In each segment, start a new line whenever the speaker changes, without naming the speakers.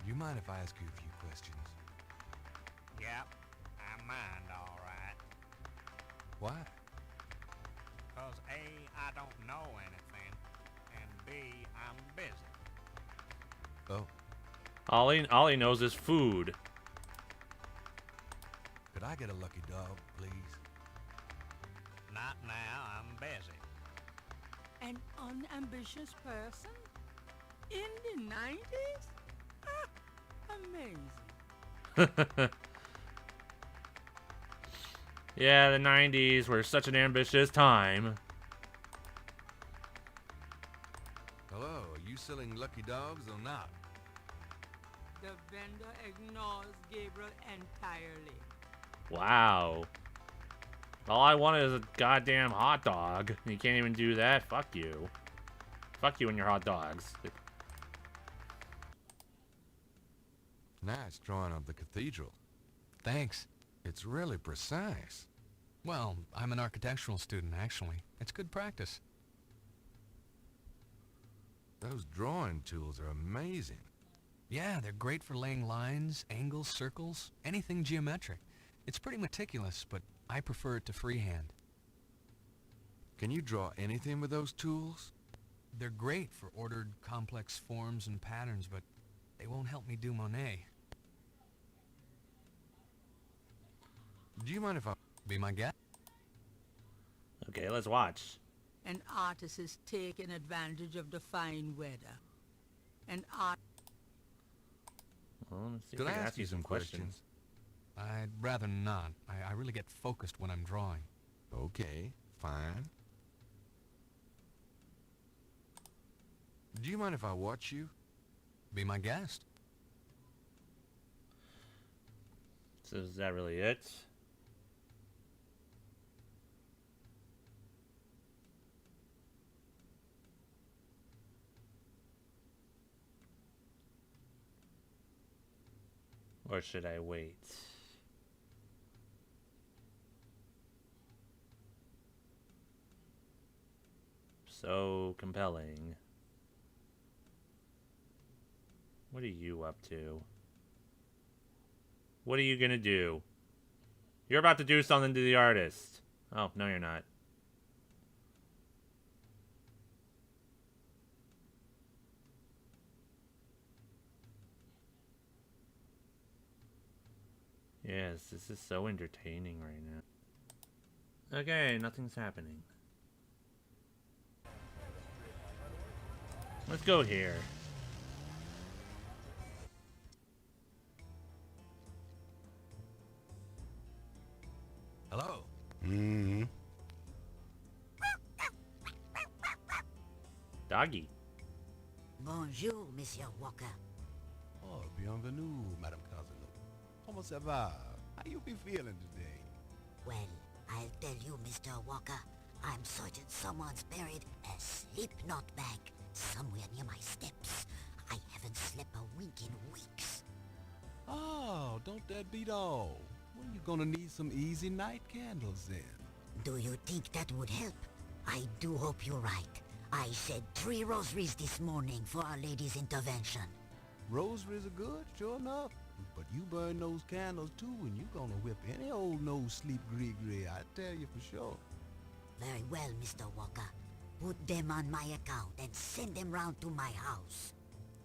You mind if I ask you a few questions?
Yep, I mind all right.
Why?
'Cause A, I don't know anything, and B, I'm busy.
Oh,
All he knows is food.
could I get a lucky dog, please?
Not now, I'm busy.
An unambitious person? In the 90s? Ah, amazing.
Yeah, the 90s were such an ambitious time.
Hello, are you selling lucky dogs or not?
The vendor ignores Gabriel entirely.
Wow. All I wanted is a goddamn hot dog. You can't even do that. Fuck you. Fuck you and your hot dogs.
Nice drawing of the cathedral.
Thanks.
It's really precise.
Well, I'm an architectural student, actually. It's good practice.
Those drawing tools are amazing.
Yeah, they're great for laying lines, angles, circles, anything geometric. It's pretty meticulous, but I prefer it to freehand.
Can you draw anything with those tools?
They're great for ordered, complex forms and patterns, but they won't help me do Monet.
Do you mind if I...
Be my guest?
Okay, let's watch.
An artist is taking advantage of the fine weather. An art...
Well, let's see if
Could
I
I
can
ask you some questions?
I'd rather not. I really get focused when I'm drawing.
Okay, fine. Do you mind if I watch you?
Be my guest.
So is that really it? Or should I wait? So compelling. What are you up to? What are you gonna do? You're about to do something to the artist. Oh, no you're not. Yes, this is so entertaining right now. Okay, nothing's happening. Let's go here.
Hello?
Mm-hmm.
Doggy.
Bonjour, Monsieur Walker.
Oh, bienvenue, Madame Cousin. Comment ça va? How you be feeling today?
Well, I'll tell you, Mr. Walker, I'm certain someone's buried a slip-knot bag somewhere near my steps. I haven't slept a wink in weeks.
Oh, don't that beat all? Well, you're gonna need some easy night candles then.
Do you think that would help? I do hope you're right. I said 3 rosaries this morning for Our Lady's intervention.
Rosaries are good, sure enough. But you burn those candles too, and you're gonna whip any old no-sleep gree-gree, I tell you for sure.
Very well, Mr. Walker. Put them on my account and send them round to my house.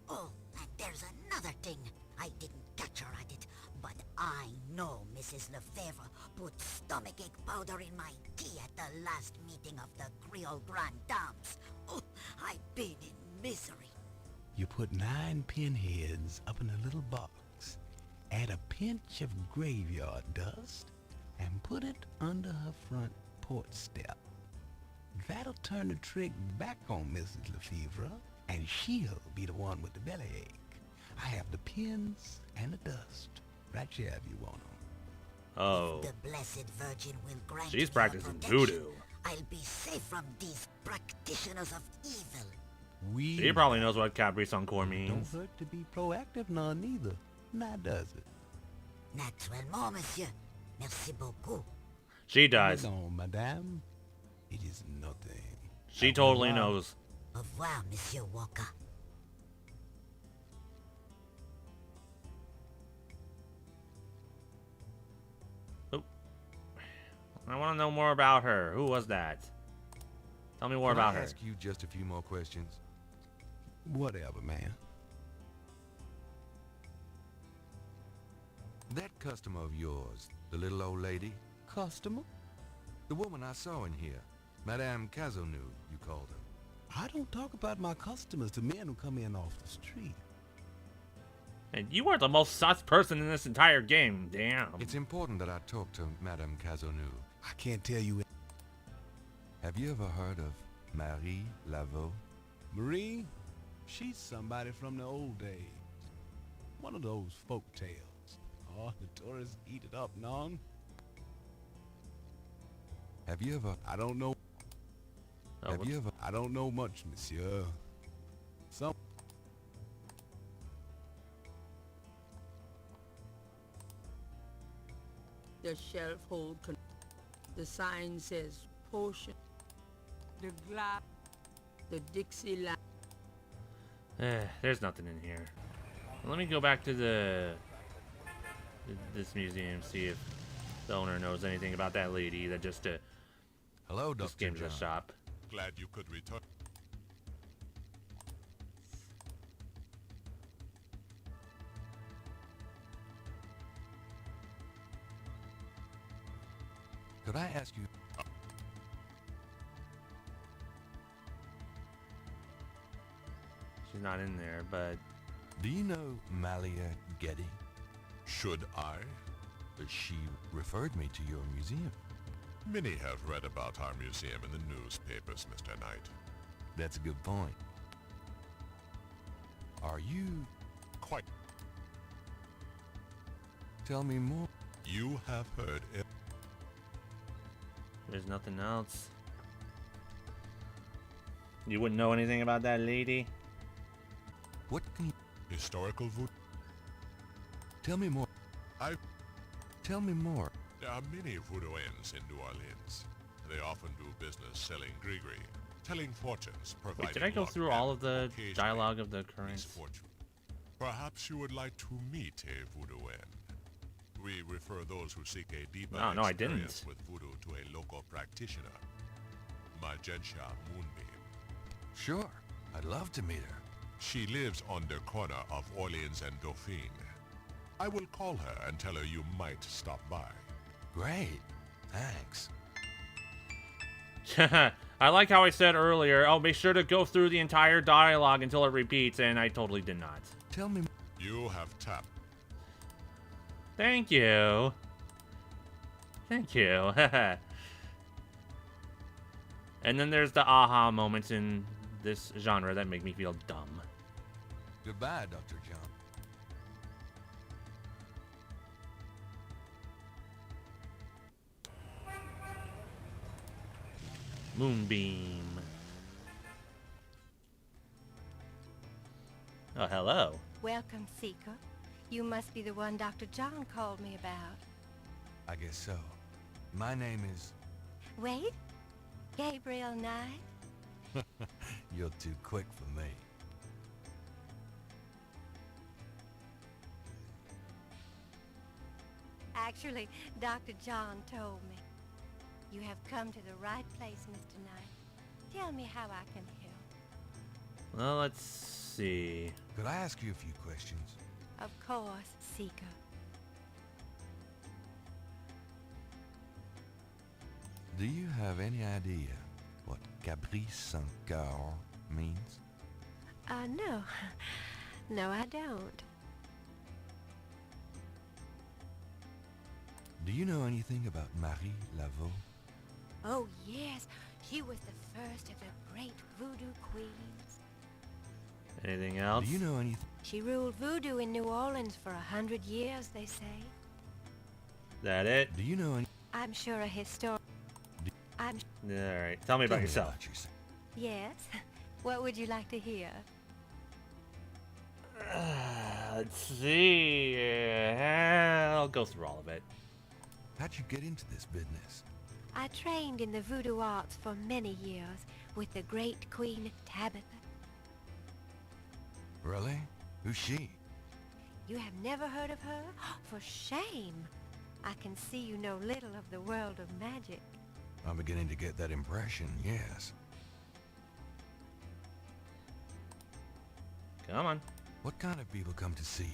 Oh, and there's another thing. I didn't catch her at it, but I know Mrs. Lefebvre put stomachache powder in my tea at the last meeting of the Creole Grand Dames. Oh, I've been in misery.
You put 9 pinheads up in a little box, add a pinch of graveyard dust, and put it under her front porch step. That'll turn the trick back on Mrs. Lefebvre, and she'll be the one with the bellyache. I have the pins and the dust right here if you want them.
Oh.
If the Blessed Virgin will grant
She's
me
practicing
protection,
voodoo.
I'll be safe from these practitioners of evil.
She probably knows what Caprice Encore means.
Don't hurt to be proactive none neither. Now does it?
Naturellement, monsieur. Merci beaucoup.
She does.
Pardon, madame. It is nothing.
She totally knows.
Au revoir, Monsieur Walker.
I want to know more about her. Who was that? Tell me more
Can
about
I
her.
ask you just a few more questions?
Whatever, man.
That customer of yours, the little old lady,
Customer?
the woman I saw in here, Madame Cazeneuve, you called her.
I don't talk about my customers to men who come in off the street.
And you are the most sus person in this entire game. Damn.
It's important that I talk to Madame Cazeneuve.
I can't tell you.
Have you ever heard of Marie Laveau?
Marie, she's somebody from the old days. One of those folk tales. Oh, the tourists eat it up, non.
Have you ever...
I don't know.
Oh,
have you ever...
I don't know much, monsieur. Some.
The shelf hold. The sign says potion. The glass. The Dixie lamp.
There's nothing in here. Let me go back to this museum, see if the owner knows anything about that lady that just
Hello,
just
Dr.
came to the
John.
shop.
Glad you could return.
Could I ask you...
She's not in there, but
Do you know Malia Getty?
Should I?
She referred me to your museum.
Many have read about our museum in the newspapers, Mr. Knight.
That's a good point. Are you...
Quite.
Tell me more.
You have heard it.
there's nothing else. You wouldn't know anything about that lady?
What can you...
Historical voodoo.
Tell me more.
I-
Tell me more.
There are many voodooians in New Orleans. They often do business selling grigri, telling fortunes, providing
Wait, did I go
luck,
through
and
all of the
occasionally
dialogue of the current?
misfortune. Perhaps you would like to meet a voodooan. We refer those who seek a deeper
No, I didn't.
experience with voodoo to a local practitioner, Magensha Moonbeam.
Sure. I'd love to meet her.
She lives on the corner of Orleans and Dauphine. I will call her and tell her you might stop by.
Great. Thanks.
I like how I said earlier, oh, be sure to go through the entire dialogue until it repeats, and I totally did not.
Tell me...
You have tapped.
Thank you. Thank you. And then there's the aha moments in this genre that make me feel dumb.
Goodbye, Dr. John.
Moonbeam. Oh, hello.
Welcome, Seeker. You must be the one Dr. John called me about.
I guess so. My name is...
Wait? Gabriel Knight?
You're too quick for me.
Actually, Dr. John told me. You have come to the right place, Mr. Knight. Tell me how I can help.
Well, let's see.
Could I ask you a few questions?
Of course, Seeker.
Do you have any idea what Caprice sans cœur means?
No. No, I don't.
Do you know anything about Marie Laveau?
Oh, yes. She was the first of the great voodoo queens.
Anything else?
Do you know anything?
She ruled voodoo in New Orleans for 100 years, they say.
That it?
Do you know any...
I'm sure a historian...
Alright, tell me about yourself.
yourself.
Yes? What would you like to hear?
Let's see. I'll go through all of it.
How'd you get into this business?
I trained in the voodoo arts for many years with the great Queen Tabitha.
Really? Who's she?
You have never heard of her? For shame! I can see you know little of the world of magic.
I'm beginning to get that impression, yes.
Come on.
What kind of people come to see you?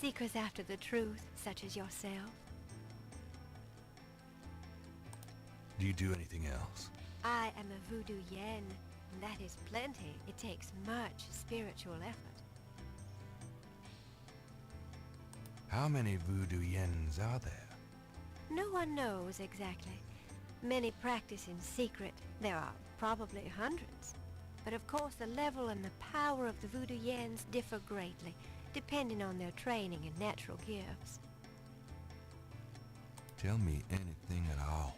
Seekers after the truth, such as yourself.
Do you do anything else?
I am a voodoo yen, and that is plenty. It takes much spiritual effort.
How many voodoo yens are there?
No one knows exactly. Many practice in secret. There are probably hundreds. But of course the level and the power of the voodoo yens differ greatly, depending on their training and natural gifts.
Tell me anything at all.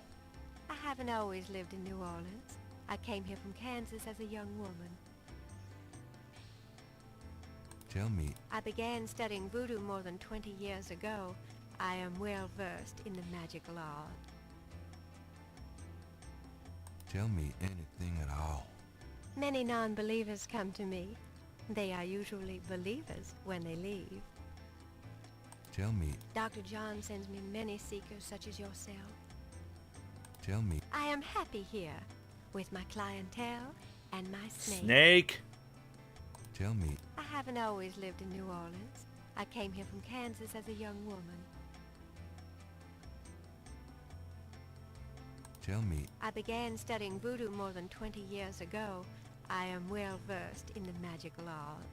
I haven't always lived in New Orleans. I came here from Kansas as a young woman.
Tell me.
I began studying voodoo more than 20 years ago. I am well versed in the magical art.
Tell me anything at all.
Many non-believers come to me. They are usually believers when they leave.
Tell me.
Dr. John sends me many seekers such as yourself.
Tell me.
I am happy here with my clientele and my snake.
Snake!
Tell me.
I haven't always lived in New Orleans. I came here from Kansas as a young woman.
Tell me.
I began studying voodoo more than 20 years ago. I am well versed in the magical art.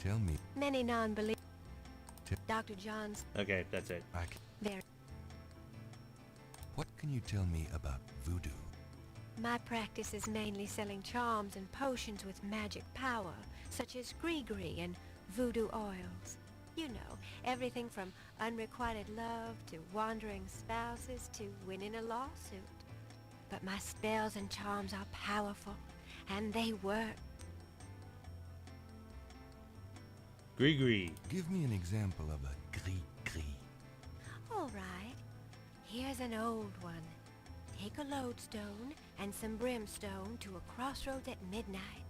Tell me.
Many non-believers. Dr. John's
Okay, that's it.
very.
What can you tell me about voodoo?
My practice is mainly selling charms and potions with magic power, such as gree-gree and voodoo oils. You know, everything from unrequited love to wandering spouses to winning a lawsuit. But my spells and charms are powerful, and they work.
Gree-gree.
Give me an example of a gris-gris.
All right, here's an old one. Take a lodestone and some brimstone to a crossroads at midnight.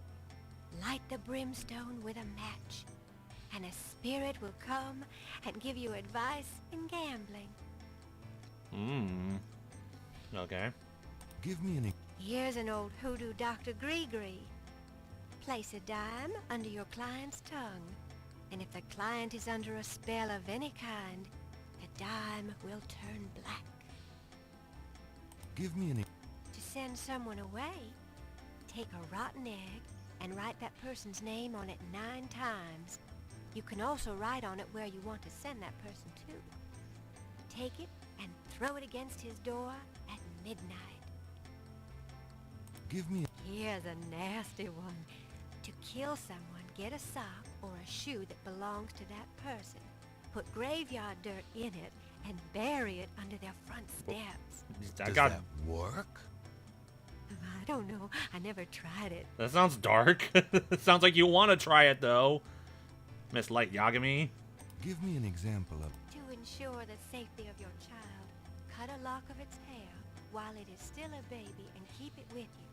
Light the brimstone with a match, and a spirit will come and give you advice in gambling.
Okay.
Give me an
Here's an old hoodoo Dr. Gree-gree. Place a dime under your client's tongue, and if the client is under a spell of any kind, the dime will turn black.
Give me an
To send someone away, take a rotten egg and write that person's name on it 9 times. You can also write on it where you want to send that person to. Take it and throw it against his door at midnight.
Give me
Here's a nasty one. To kill someone, get a sock or a shoe that belongs to that person. Put graveyard dirt in it and bury it under their front steps.
Does that work?
I don't know. I never tried it.
That sounds dark. It sounds like you want to try it, though. Miss Light Yagami.
Give me an example of...
To ensure the safety of your child, cut a lock of its hair while it is still a baby and keep it with you.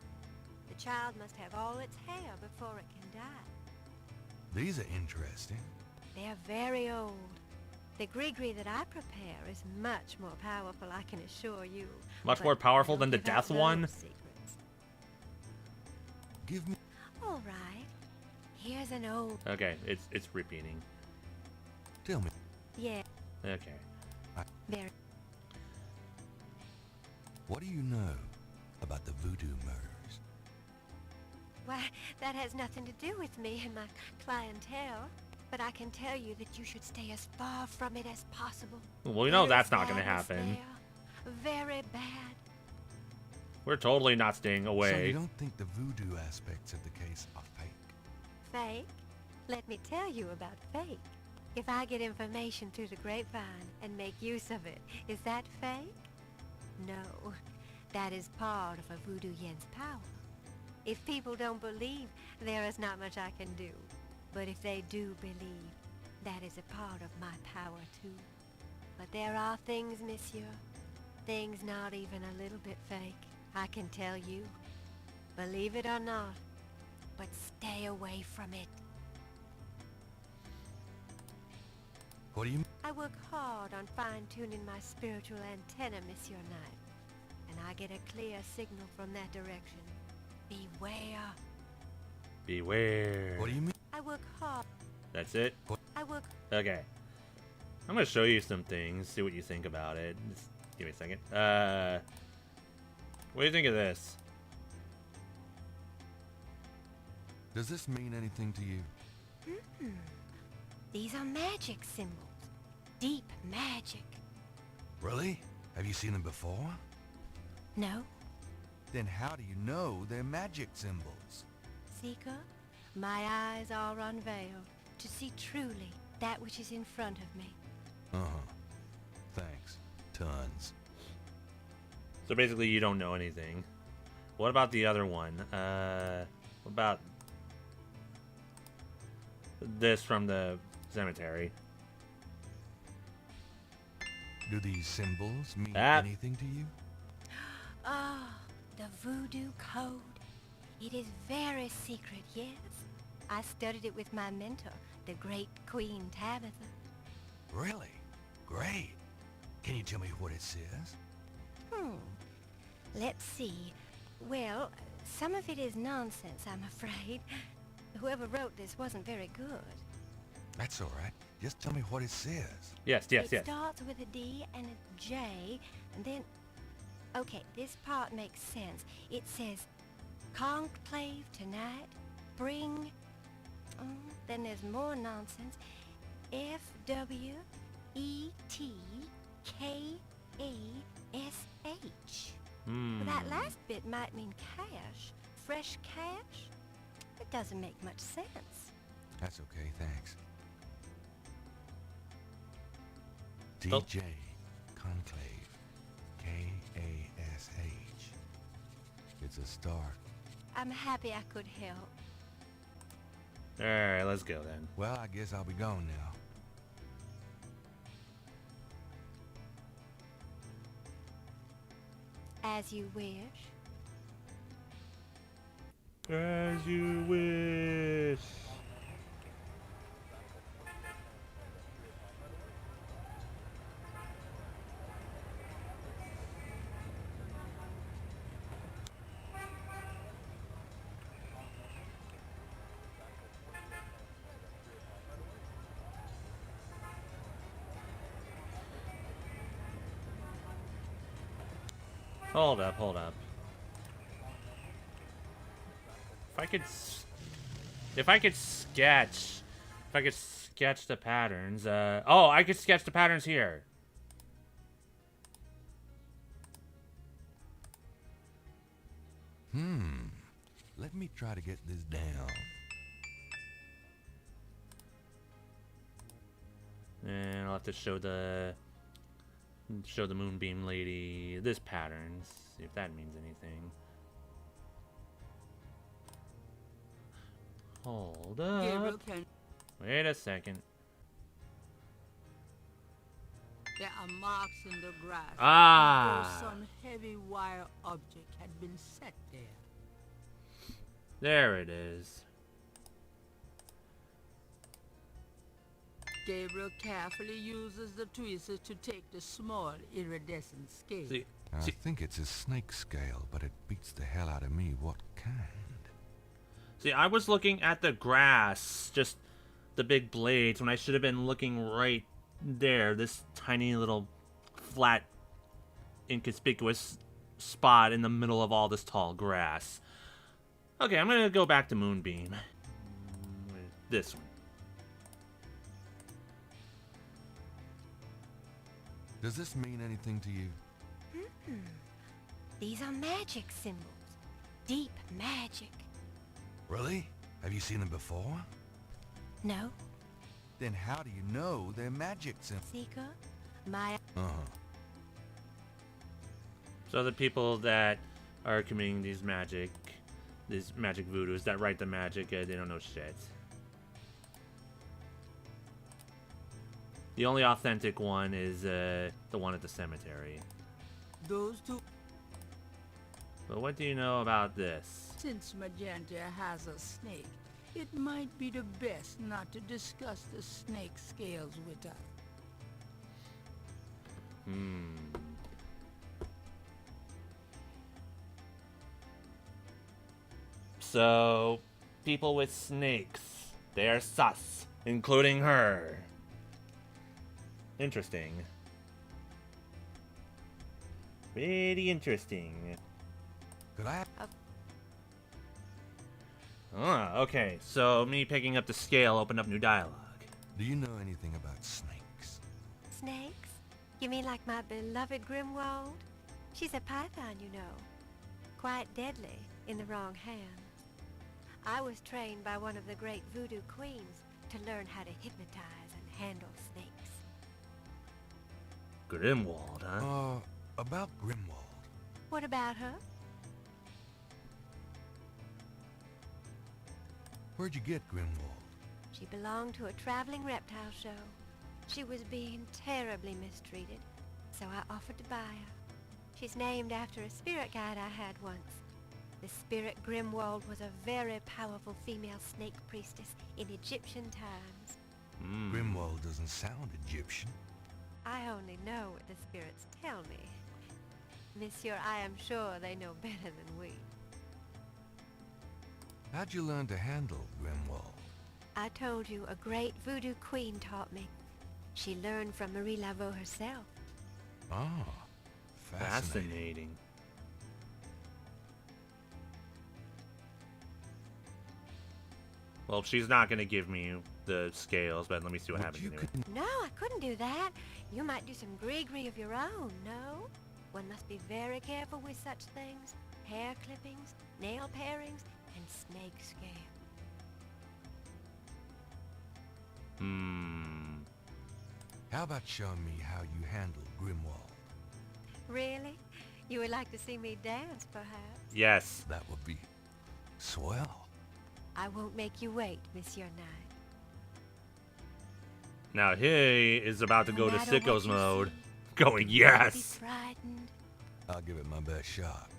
The child must have all its hair before it can die.
These are interesting.
They're very old. The gree-gree that I prepare is much more powerful, I can assure you.
Much
But
more powerful
I
than the
don't give out
death one?
those secrets.
Give me...
All right. Here's an old...
Okay, it's repeating.
Tell me.
Yeah,
Okay.
very...
What do you know about the voodoo murders?
Why, that has nothing to do with me and my clientele. But I can tell you that you should stay as far from it as possible.
Well, we know
There
that's
is
not going to
badness
happen.
there. Very bad.
We're totally not staying
So
away.
you don't think the voodoo aspects of the case are fake?
Fake? Let me tell you about fake. If I get information through the grapevine and make use of it, is that fake? No. That is part of a voodoo yen's power. If people don't believe, there is not much I can do. But if they do believe, that is a part of my power too. But there are things, monsieur, things not even a little bit fake, I can tell you. Believe it or not, but stay away from it.
What do you mean?
I work hard on fine-tuning my spiritual antenna, Monsieur Knight. And I get a clear signal from that direction. Beware.
Beware.
What do you mean?
I work hard.
That's it?
I work...
Okay. I'm gonna show you some things, see what you think about it. Just give me a second. What do you think of this?
Does this mean anything to you?
These are magic symbols. Deep magic.
Really? Have you seen them before?
No?
Then how do you know they're magic symbols?
Seeker, my eyes are unveiled to see truly that which is in front of me.
Uh-huh. Thanks. Tons.
So basically you don't know anything. What about the other one? What about this from the cemetery?
Do these symbols mean
That-
anything to you?
Ah, the voodoo code. It is very secret, yes. I studied it with my mentor, the great Queen Tabitha.
Really? Great. Can you tell me what it says?
Let's see. Well, some of it is nonsense, I'm afraid. Whoever wrote this wasn't very good.
That's all right. Just tell me what it says.
Yes.
It starts with a D and a J, and then... Okay, this part makes sense. It says, conclave tonight, bring... then there's more nonsense. FWETKASH. Well, that last bit might mean cash. Fresh cash? It doesn't make much sense.
That's okay, thanks.
Oh.
DJ Conclave. K-A-S-H. It's a start.
I'm happy I could help.
Alright, let's go then.
Well, I guess I'll be gone now.
As you wish.
As you wish. Hold up. If I could sketch the patterns, oh, I could sketch the patterns here.
Let me try to get this down.
And I'll have to show the moonbeam lady this pattern, see if that means anything. Hold
Gabriel
up.
can...
Wait a second.
There are marks in the grass.
Ah.
As though some heavy wire object had been set there.
There it is.
Gabriel carefully uses the tweezers to take the small iridescent scale.
See,
I think it's a snake scale, but it beats the hell out of me what kind.
see, I was looking at the grass, just the big blades, when I should have been looking right there, this tiny little flat, inconspicuous spot in the middle of all this tall grass. Okay, I'm gonna go back to Moonbeam. This one.
Does this mean anything to you?
These are magic symbols. Deep magic.
Really? Have you seen them before?
No?
Then how do you know they're magic symbols?
Seeker, my...
Uh-huh.
So the people that are committing these magic voodoos that write the magic, they don't know shit. The only authentic one is the one at the cemetery.
Those two...
But what do you know about this?
Since Magenta has a snake, it might be the best not to discuss the snake scales with her.
So, people with snakes. They are sus, including her. Interesting. Pretty interesting.
Could I?
Okay. So, me picking up the scale opened up new dialogue.
Do you know anything about snakes?
Snakes? You mean like my beloved Grimwald? She's a python, you know. Quite deadly in the wrong hands. I was trained by one of the great voodoo queens to learn how to hypnotize and handle snakes.
Grimwald, huh?
About Grimwald.
What about her?
Where'd you get Grimwald?
She belonged to a traveling reptile show. She was being terribly mistreated, so I offered to buy her. She's named after a spirit guide I had once. The spirit Grimwald was a very powerful female snake priestess in Egyptian times.
Grimwald doesn't sound Egyptian.
I only know what the spirits tell me. Monsieur, I am sure they know better than we.
How'd you learn to handle Grimwald?
I told you a great voodoo queen taught me. She learned from Marie Laveau herself.
Ah, fascinating.
Well, she's not gonna give me the scales, but let me see what happens anyway.
No, I couldn't do that. You might do some gree-gree of your own, no? One must be very careful with such things. Hair clippings, nail parings, and snake scale.
How about showing me how you handle Grimwald?
Really? You would like to see me dance, perhaps?
Yes.
That would be swell.
I won't make you wait, Monsieur Knight.
Now he is about to go to
matter
sickos
what you
mode.
see,
Going,
Be
yes!
frightened.
I'll give it my best shot.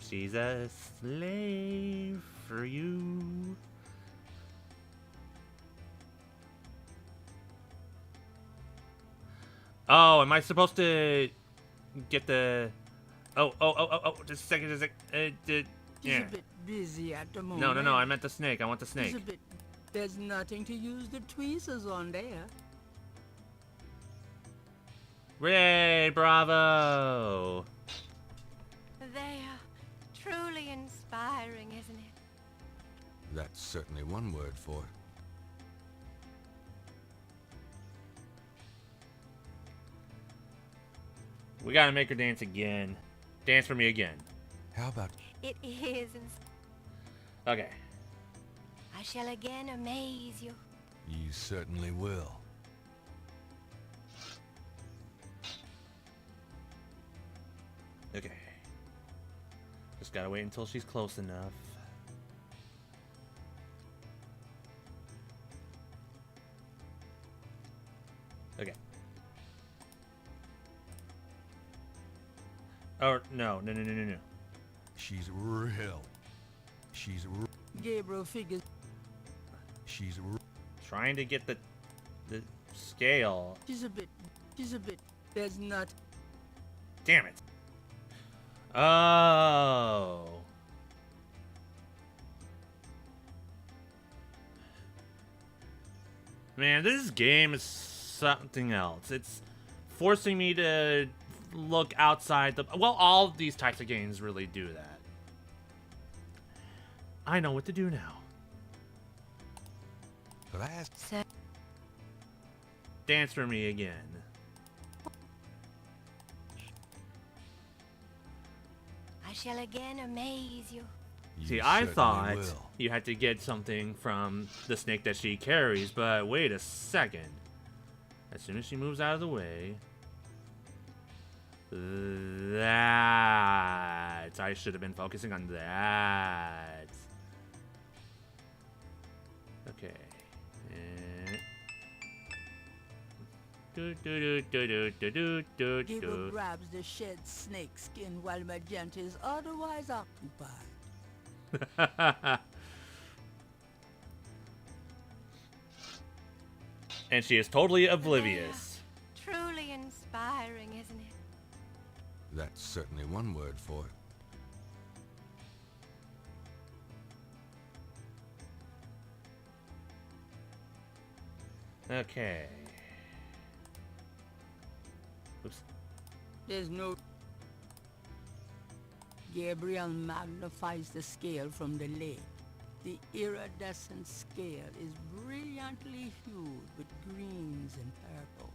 She's a slave for you. Oh, am I supposed to get the... Oh, just a second,
She's
yeah.
a bit busy at the moment.
No, I meant the snake. I want the snake.
She's a bit... There's nothing to use the tweezers on there.
Ray, bravo!
They are truly inspiring, isn't it?
That's certainly one word for it.
We gotta make her dance again. Dance for me again.
How about...
It is.
Okay.
I shall again amaze you.
You certainly will.
Okay. Just gotta wait until she's close enough. Okay. Oh, no.
She's real. She's real.
Gabriel figures...
She's real.
Trying to get the scale.
She's a bit... There's not...
Damn it. Oh. Man, this game is something else. It's forcing me to look outside the... Well, all these types of games really do that. I know what to do now.
Could I ask...
Dance for me again.
I shall again amaze you.
See,
You
I
certainly
thought
will.
you had to get something from the snake that she carries, but wait a second. As soon as she moves out of the way... That... I should have been focusing on that. Okay.
Gabriel grabs the shed snake skin while Magenta is otherwise occupied.
And she is totally oblivious.
Truly inspiring, isn't it?
That's certainly one word for it.
Okay. Oops.
There's no... Gabriel magnifies the scale from the lake. The iridescent scale is brilliantly hued with greens and purples.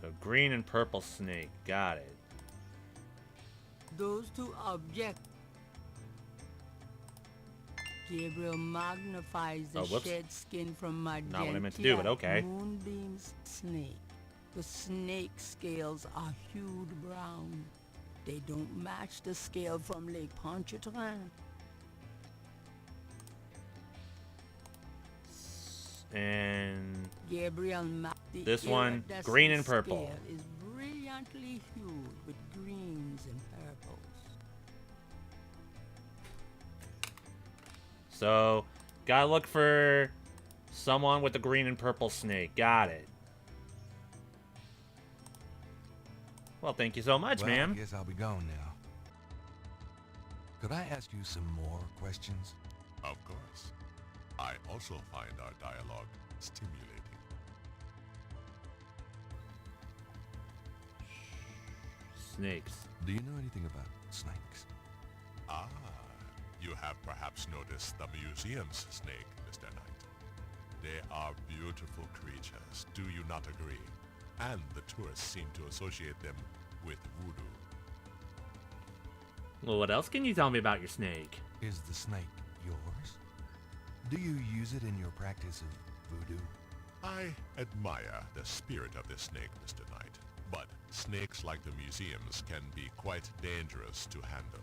So green and purple snake. Got it.
Those two objects. Gabriel magnifies the shed skin from magenta.
Not what I meant to do, but okay.
Moonbeam's snake. The snake scales are hued brown. They don't match the scale from Lake Pontchartrain.
And
Gabriel
this one, green and purple.
Scale is brilliantly hued with greens and purples.
So, gotta look for someone with the green and purple snake. Got it. Well, thank you so much, ma'am.
I guess I'll be going now. Could I ask you some more questions?
Of course. I also find our dialogue stimulating.
Snakes.
Do you know anything about snakes?
Ah, you have perhaps noticed the museum's snake, Mr. Knight. They are beautiful creatures, do you not agree? And the tourists seem to associate them with voodoo.
Well, what else can you tell me about your snake?
Is the snake yours? Do you use it in your practice of voodoo?
I admire the spirit of this snake, Mr. Knight, but snakes like the museums can be quite dangerous to handle.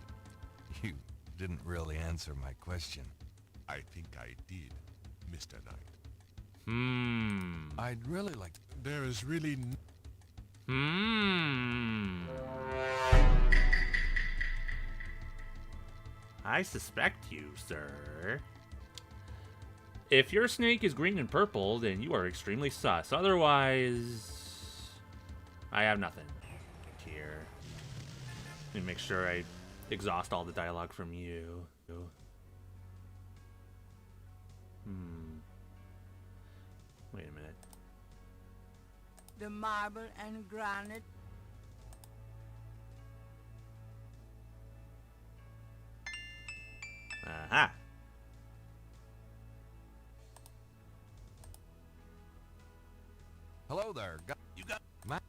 You didn't really answer my question.
I think I did, Mr. Knight.
I'd really like...
There is really
I suspect you, sir. If your snake is green and purple, then you are extremely sus. Otherwise, I have nothing here. Let me make sure I exhaust all the dialogue from you. Wait a minute.
The marble and granite.
Aha.
Hello there. You got my...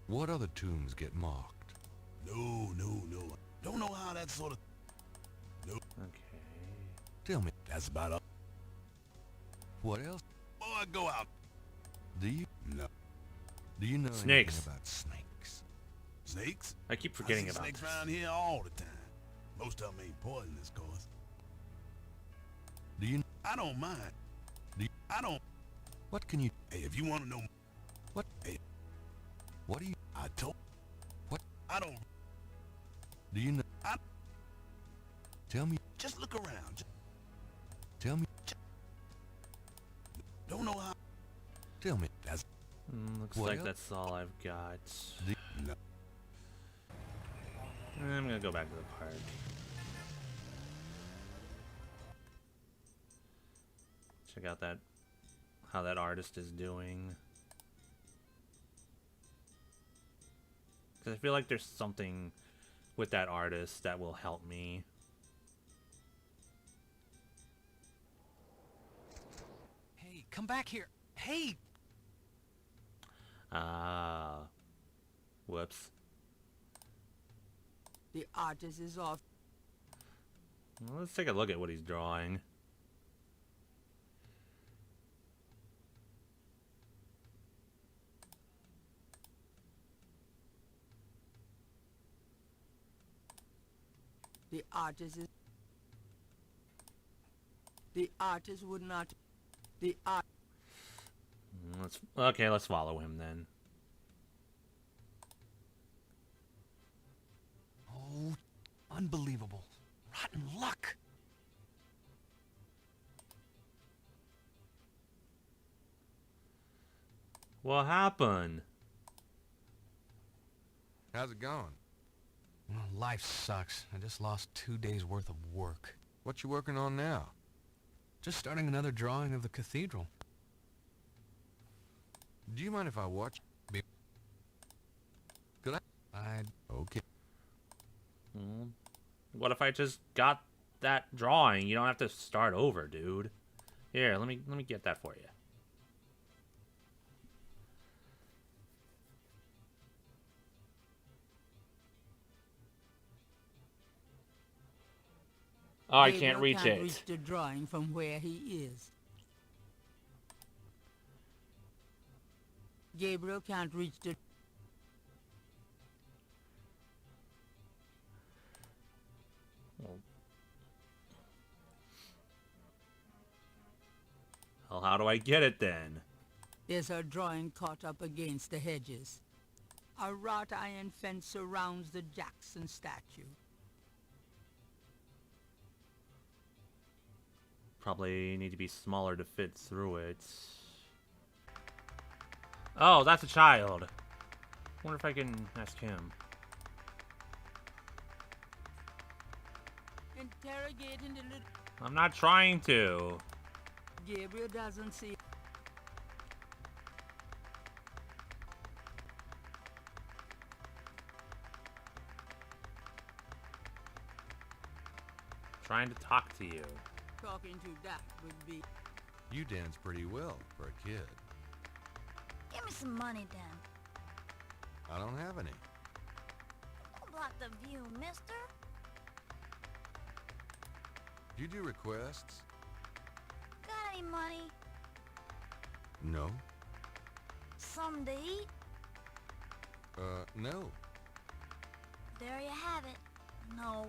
What other tombs get marked?
No. Don't know how that sort of... No.
Okay.
Tell me.
That's about all.
What else?
Boy, go out.
Do you?
No.
Do you know
Snakes.
anything about snakes?
Snakes?
I keep forgetting
I see
about
snakes
this.
around here all the time. Most of them ain't poisonous, of course.
Do you?
I don't mind.
Do you,
I don't...
What can you...
Hey, if you want to know...
What?
Hey.
What do you...
I told...
What?
I don't...
Do you know... Tell me...
Just look around.
Tell me...
Don't know how...
Tell me...
That's...
Looks
What
like
else?
that's all I've got.
No.
I'm gonna go back to the park. Check out that... how that artist is doing. Because I feel like there's something with that artist that will help me.
Hey, come back here. Hey!
Ah. Whoops.
The artist is off.
Well, let's take a look at what he's drawing.
The artist is... The artist would not... The art...
Let's follow him then.
Unbelievable. Rotten luck.
What happened?
How's it going?
Well, life sucks. I just lost 2 days worth of work.
What you working on now?
Just starting another drawing of the cathedral.
Do you mind if I watch? Could I? Okay.
What if I just got that drawing? You don't have to start over, dude. Here, let me get that for you. Oh, I can't reach it.
Gabriel can't reach the drawing from where he is. Gabriel can't reach the...
Well, how do I get it then?
There's a drawing caught up against the hedges. A wrought iron fence surrounds the Jackson statue.
Probably need to be smaller to fit through it. Oh, that's a child. Wonder if I can ask him.
Interrogating the little...
I'm not trying to.
Gabriel doesn't see...
Trying to talk to you.
Talking to that would be...
You dance pretty well for a kid.
Give me some money, then.
I don't have any.
Don't block the view, mister.
Do you do requests?
Got any money?
No.
Something to eat?
No.
There you have it. No.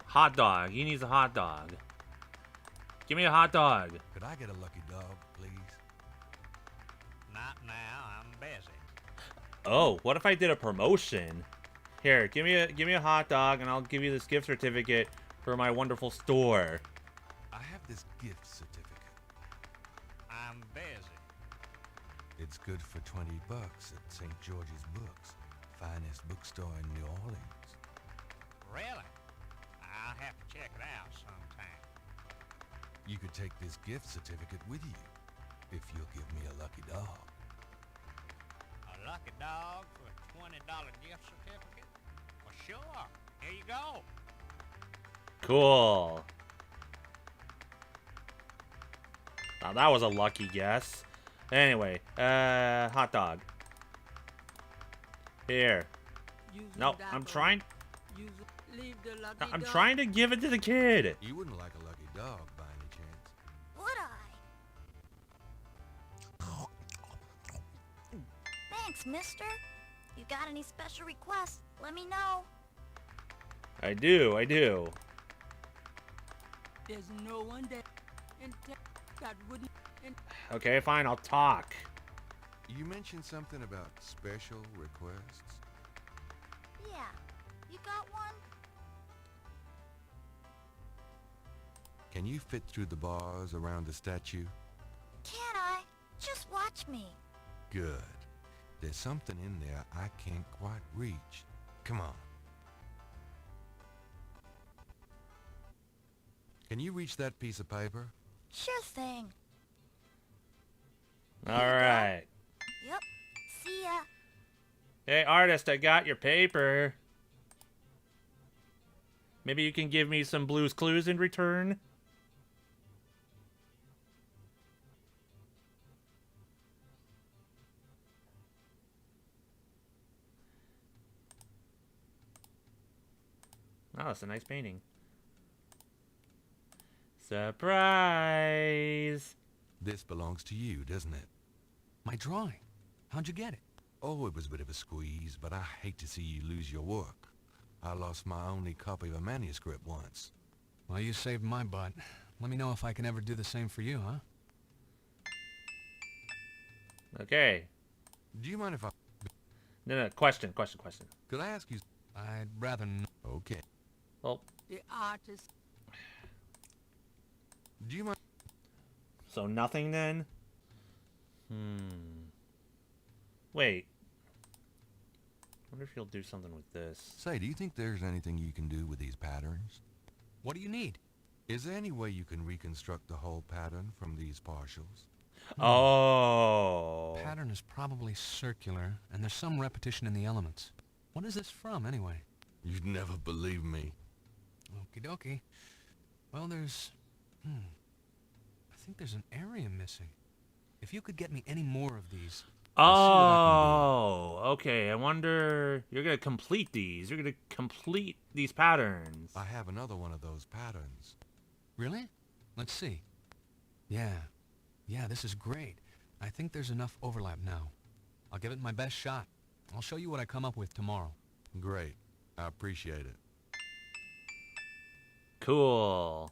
Hot dog. He needs a hot dog. Give me a hot dog.
Could I get a lucky dog, please?
Not now, I'm busy.
Oh, what if I did a promotion? Here, give me a hot dog, and I'll give you this gift certificate for my wonderful store.
I have this gift certificate.
I'm busy.
It's good for $20 at St. George's Books, finest bookstore in New Orleans.
Really? I'll have to check it out sometime.
You could take this gift certificate with you if you'll give me a lucky dog.
A lucky dog for a $20 gift certificate? Well, sure. Here you go.
Cool. Now that was a lucky guess. Anyway, hot dog. Here. No, I'm trying.
Leave the lucky
I'm
dog.
trying to give it to the kid.
You wouldn't like a lucky dog by any chance.
Would I? Thanks, mister. You got any special requests? Let me know.
I do.
There's no one there that wouldn't...
Okay, fine, I'll talk.
You mentioned something about special requests.
Yeah. You got one?
Can you fit through the bars around the statue?
Can I? Just watch me.
Good. There's something in there I can't quite reach. Come on. Can you reach that piece of paper?
Sure thing.
Alright.
Yep. See ya.
Hey, artist, I got your paper. Maybe you can give me some Blue's Clues in return? Oh, it's a nice painting. Surprise!
This belongs to you, doesn't it?
My drawing. How'd you get it?
Oh, it was a bit of a squeeze, but I hate to see you lose your work. I lost my only copy of a manuscript once.
Well, you saved my butt. Let me know if I can ever do the same for you, huh?
Okay.
Do you mind if I...
No, question.
Could I ask you...
I'd rather not.
Okay.
Well,
The artist.
Do you mind...
so nothing then? Wait. Wonder if he'll do something with this.
Say, do you think there's anything you can do with these patterns?
What do you need?
Is there any way you can reconstruct the whole pattern from these partials?
Oh.
Pattern is probably circular, and there's some repetition in the elements. What is this from, anyway?
You'd never believe me.
Okie dokie. Well, there's... I think there's an area missing. If you could get me any more of these...
Oh, okay. I wonder... You're going to complete these. You're going to complete these patterns.
I have another one of those patterns.
Really? Let's see. Yeah, this is great. I think there's enough overlap now. I'll give it my best shot. I'll show you what I come up with tomorrow.
Great. I appreciate it.
Cool.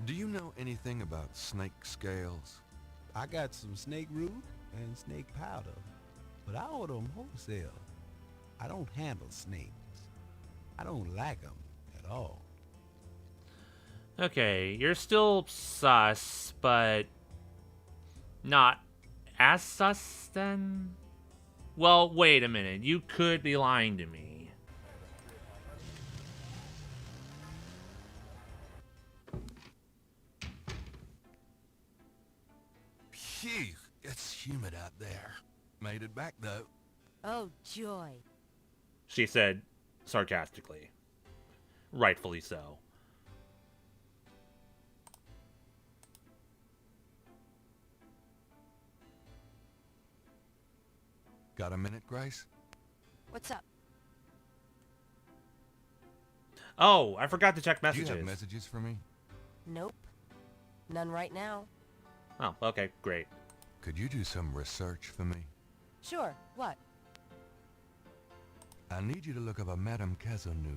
Do you know anything about snake scales?
I got some snake root and snake powder, but I order them wholesale. I don't handle snakes. I don't like them at all.
Okay, you're still sus, but not as sus then? Well, wait a minute. You could be lying to me.
Phew, it's humid out there. Made it back, though.
Oh, joy.
She said sarcastically. Rightfully so.
Got a minute, Grace?
What's up?
Oh, I forgot to check
Do
messages.
you have messages for me?
Nope. None right now.
Oh, okay, great.
Could you do some research for me?
Sure. What?
I need you to look up a Madame Cazeneuve.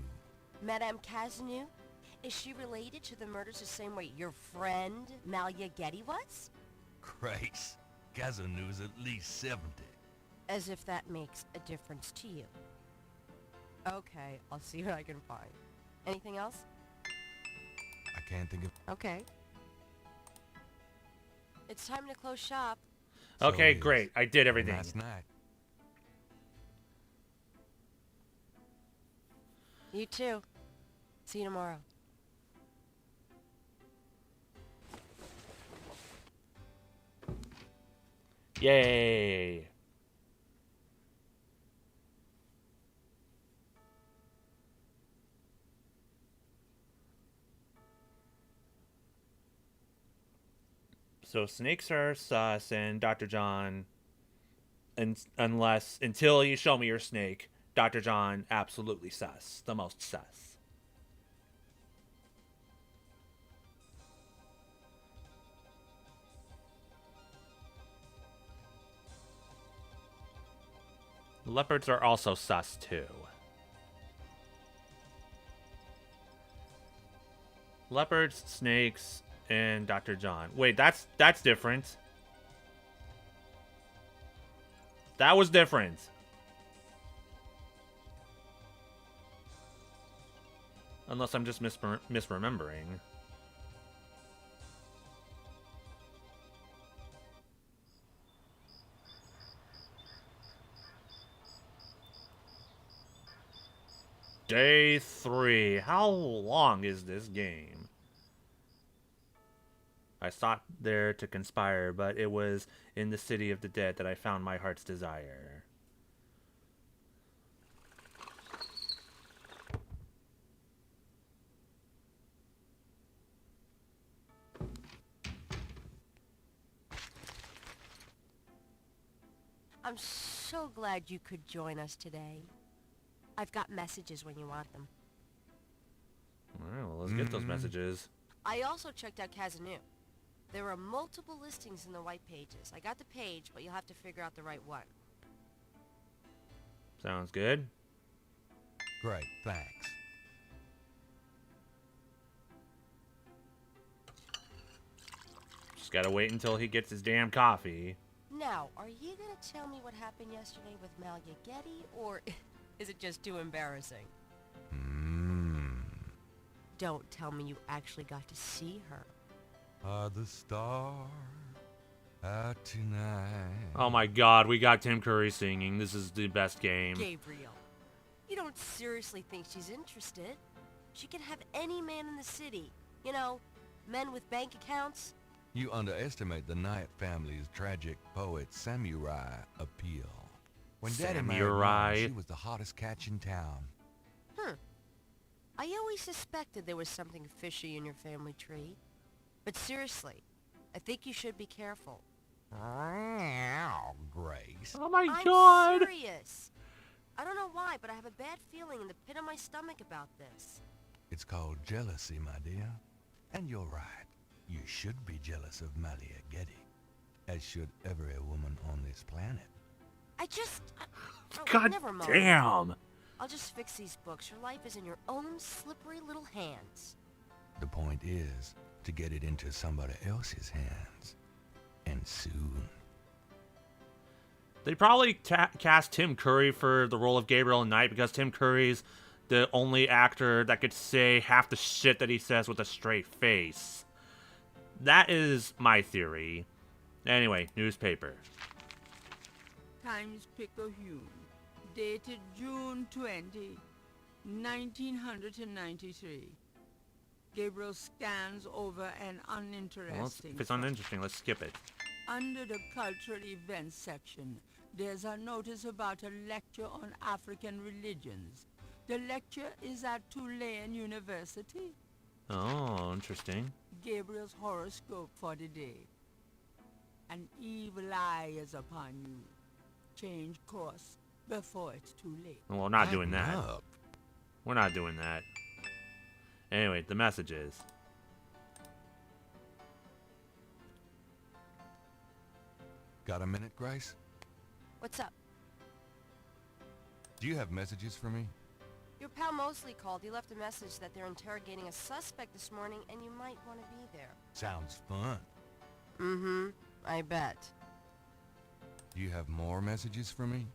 Madame Cazeneuve? Is she related to the murders the same way your friend, Malia Getty, was?
Grace, Cazeneuve's at least 70.
As if that makes a difference to you. Okay, I'll see what I can find. Anything else?
I can't think of...
Okay. It's time to close shop.
So
Okay,
it is.
great. I did everything.
Last night.
You too. See you tomorrow.
Yay. So snakes are sus, and Dr. John, until you show me your snake, Dr. John absolutely sus, the most sus. Leopards are also sus too. Leopards, snakes, and Dr. John. Wait, that's different. That was different. Unless I'm just misremembering. Day 3. How long is this game? I sought there to conspire, but it was in the city of the dead that I found my heart's desire.
I'm so glad you could join us today. I've got messages when you want them.
Alright, well, let's get those messages.
I also checked out Cazeneuve. There are multiple listings in the white pages. I got the page, but you'll have to figure out the right one.
Sounds good.
Great, thanks.
Just gotta wait until he gets his damn coffee.
Now, are you gonna tell me what happened yesterday with Malia Getty, or is it just too embarrassing? Don't tell me you actually got to see her.
Are the stars out tonight?
Oh my god, we got Tim Curry singing. This is the best game.
Gabriel, you don't seriously think she's interested? She can have any man in the city. You know, men with bank accounts.
You underestimate the Knight family's tragic poet samurai appeal. When Daddy married
Samurai.
Mom, she was the hottest catch in town.
I always suspected there was something fishy in your family tree. But seriously, I think you should be careful.
Grace.
Oh my
I'm
god!
serious. I don't know why, but I have a bad feeling in the pit of my stomach about this.
It's called jealousy, my dear. And you're right. You should be jealous of Malia Getty, as should every woman on this planet.
God
never mind.
damn!
I'll just fix these books. Your life is in your own slippery little hands.
The point is to get it into somebody else's hands. And soon.
They probably cast Tim Curry for the role of Gabriel Knight because Tim Curry's the only actor that could say half the shit that he says with a straight face. That is my theory. Anyway, newspaper.
Times-Picayune, dated June 20, 1993. Gabriel scans over an uninteresting...
If it's uninteresting, let's skip it.
Under the cultural events section, there's a notice about a lecture on African religions. The lecture is at Tulane University.
Oh, interesting.
Gabriel's horoscope for the day. An evil eye is upon you. Change course before it's too late.
Well, we're not doing that.
Up.
We're not doing that. Anyway, the messages.
Got a minute, Grace?
What's up?
Do you have messages for me?
Your pal Mosley called. He left a message that they're interrogating a suspect this morning and you might want to be there.
Sounds fun.
Mm-hmm. I bet.
Do you have more messages for me?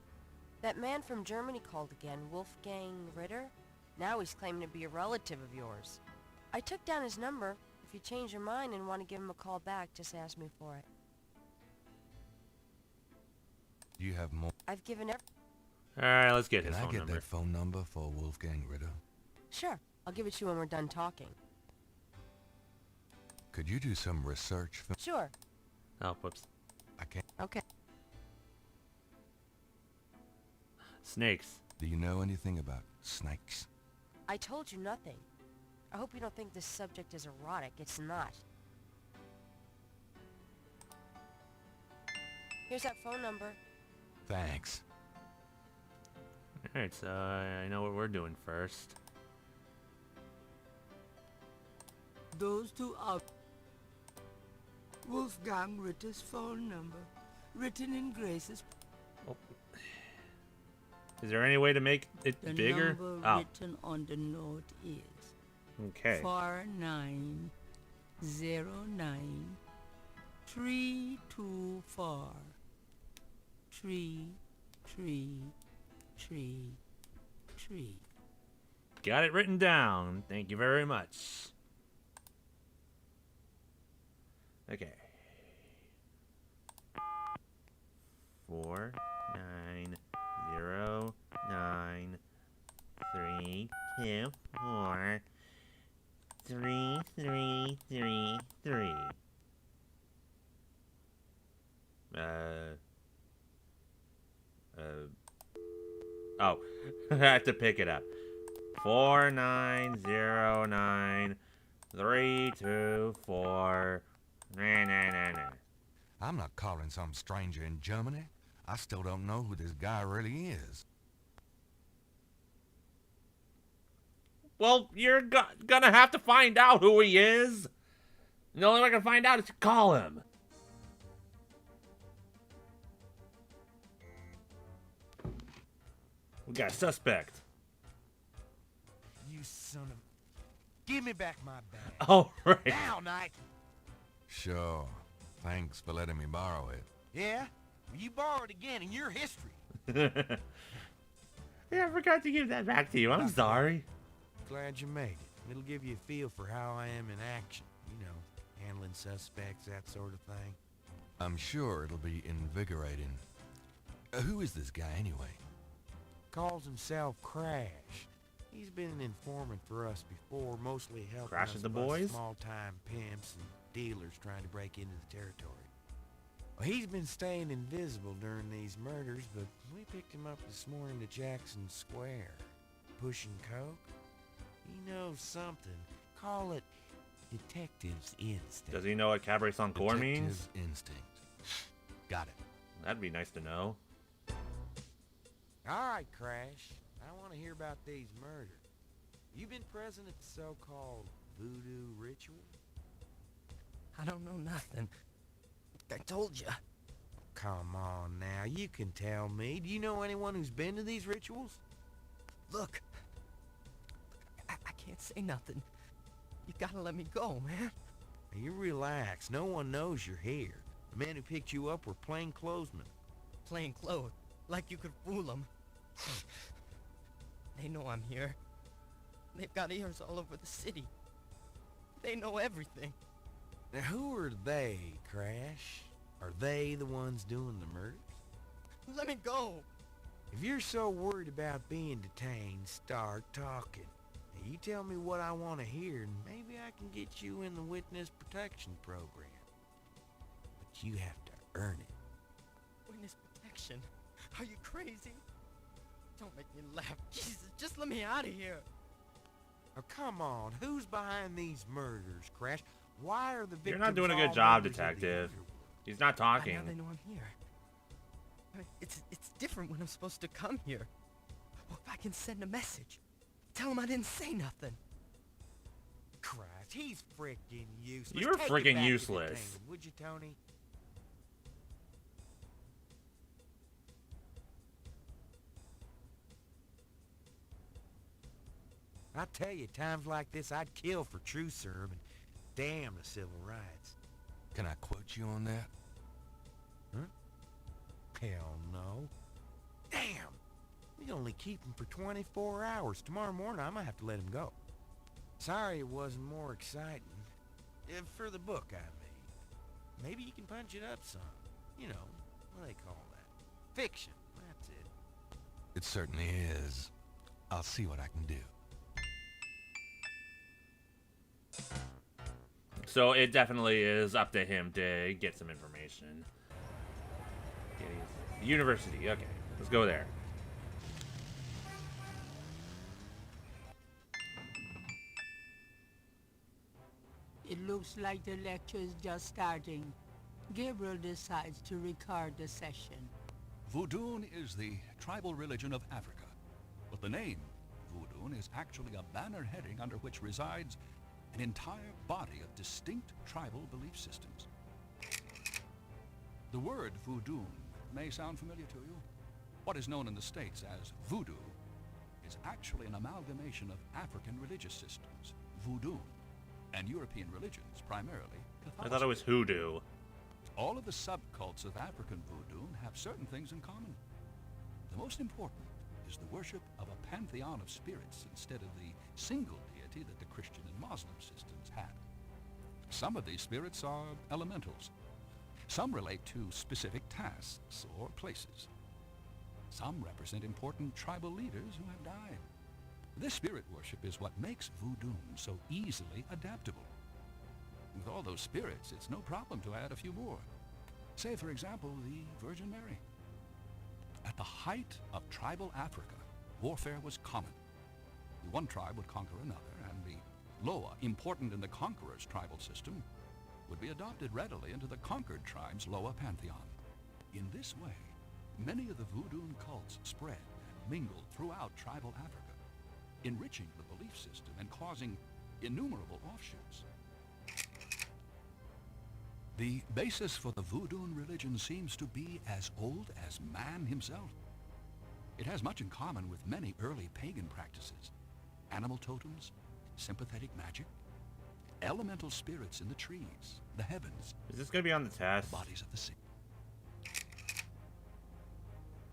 That man from Germany called again, Wolfgang Ritter. Now he's claiming to be a relative of yours. I took down his number. If you change your mind and want to give him a call back, just ask me for it.
Do you have more?
I've given
Alright, let's get
Can
his
I
phone
get
number.
that phone number for Wolfgang Ritter?
Sure. I'll give it to you when we're done talking.
Could you do some research for...
Sure.
Oh, whoops.
I can't...
Okay.
Snakes.
Do you know anything about snakes?
I told you nothing. I hope you don't think this subject is erotic. It's not. Here's that phone number.
Thanks.
Alright, so I know what we're doing first.
Those two are Wolfgang Ritter's phone number, written in Grace's...
Oh. Is there any way to make it
The
bigger?
number
Oh,
written on the note is
okay.
4909 324 3333.
Got it written down. Thank you very much. Okay. 49093243333. Oh, I have to pick it up. 4909324.
I'm not calling some stranger in Germany. I still don't know who this guy really is.
Well, you're gonna have to find out who he is. The only way I can find out is to call him. We got a suspect.
You son of... Give me back my bag.
Oh, right.
Now, Knight.
Sure. Thanks for letting me borrow it.
Yeah?
You borrowed again in your history.
Yeah, I forgot to give that back to you. I'm sorry.
Glad you made it. It'll give you a feel for how I am in action. You know, handling suspects, that sort of thing.
I'm sure it'll be invigorating. Who is this guy anyway?
Calls himself Crash. He's been an informant for us before, mostly helping
Crash
us
and the
bust
boys?
small-time pimps and dealers trying to break into the territory. Well, he's been staying invisible during these murders, but we picked him up this morning to Jackson Square. Pushing coke? He knows something. Call it detective's instinct.
Does he know what Cabaret Sancour means?
Detective instinct. Got it.
That'd be nice to know.
All right, Crash. I want to hear about these murders. You been present at the so-called voodoo ritual?
I don't know nothing. I told you.
Come on now, you can tell me. Do you know anyone who's been to these rituals?
Look, I can't say nothing. You gotta let me go, man.
Now, you relax. No one knows you're here. The men who picked you up were plainclothesmen.
Plain clothes, like you could fool them. They know I'm here. They've got ears all over the city. They know everything.
Now, who are they, Crash? Are they the ones doing the murders?
Let me go.
If you're so worried about being detained, start talking. Now, you tell me what I want to hear, and maybe I can get you in the witness protection program. But you have to earn it.
Witness protection? Are you crazy? Don't make me laugh. Jesus, just let me out of here.
Oh, come on. Who's behind these murders, Crash? Why are the victims
You're not doing a
all
good job,
members of the
detective.
underworld?
He's not talking.
Now they know I'm here. I mean, it's different when I'm supposed to come here. Well, if I can send a message, tell them I didn't say nothing.
Christ, he's freaking useless.
You're
Take it
freaking
back to
useless.
detain him, would you, Tony? I tell you, times like this, I'd kill for true serve and damn the civil rights.
Can I quote you on that?
Huh? Hell no. Damn! We only keep him for 24 hours. Tomorrow morning, I might have to let him go. Sorry it wasn't more exciting. For the book I made. Maybe you can punch it up some. You know, what do they call that? Fiction. That's it.
It certainly is. I'll see what I can do.
So it definitely is up to him to get some information. University, okay. Let's go there.
It looks like the lecture is just starting. Gabriel decides to record the session.
Voodoo is the tribal religion of Africa, but the name Voodoo is actually a banner heading under which resides an entire body of distinct tribal belief systems. The word voodoo may sound familiar to you. What is known in the States as voodoo is actually an amalgamation of African religious systems, voodoo, and European religions, primarily Catholicism.
I thought it was hoodoo.
All of the subcults of African voodoo have certain things in common. The most important is the worship of a pantheon of spirits instead of the single deity that the Christian and Muslim systems had. Some of these spirits are elementals. Some relate to specific tasks or places. Some represent important tribal leaders who have died. This spirit worship is what makes voodoo so easily adaptable. With all those spirits, it's no problem to add a few more. Say, for example, the Virgin Mary. At the height of tribal Africa, warfare was common. One tribe would conquer another, and the Loa, important in the conqueror's tribal system, would be adopted readily into the conquered tribe's Loa pantheon. In this way, many of the voodoo cults spread and mingled throughout tribal Africa, enriching the belief system and causing innumerable offshoots. The basis for the voodoo religion seems to be as old as man himself. It has much in common with many early pagan practices: animal totems, sympathetic magic, elemental spirits in the trees, the heavens.
Is this going to be on the test?
Bodies of the sea.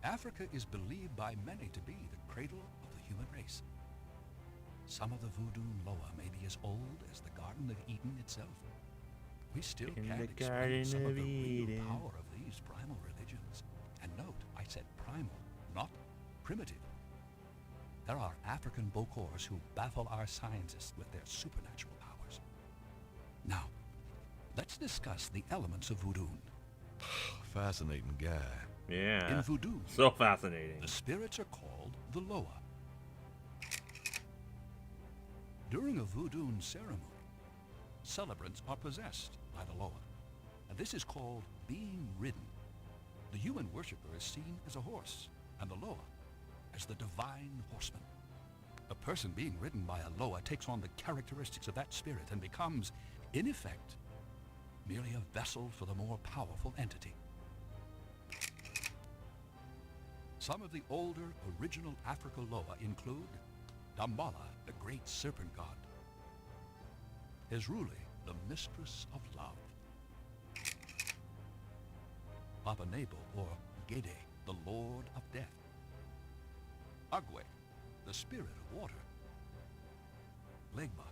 Africa is believed by many to be the cradle of the human race. Some of the voodoo Loa may be as old as the Garden of Eden itself. We still
In
can't
the
explain
Garden
some of the
of
real
Eden.
power of these primal religions. And note, I said primal, not primitive. There are African Bokors who baffle our scientists with their supernatural powers. Now, let's discuss the elements of voodoo.
Fascinating guy.
Yeah.
In voodoo,
So fascinating.
the spirits are called the Loa. During a voodoo ceremony, celebrants are possessed by the Loa, and this is called being ridden. The human worshipper is seen as a horse, and the Loa as the divine horseman. A person being ridden by a Loa takes on the characteristics of that spirit and becomes, in effect, merely a vessel for the more powerful entity. Some of the older original Africa Loa include Dambala, the great serpent god, Hezruli, the mistress of love, Papa Nebo, or Gede, the lord of death, Agwe, the spirit of water, Legba,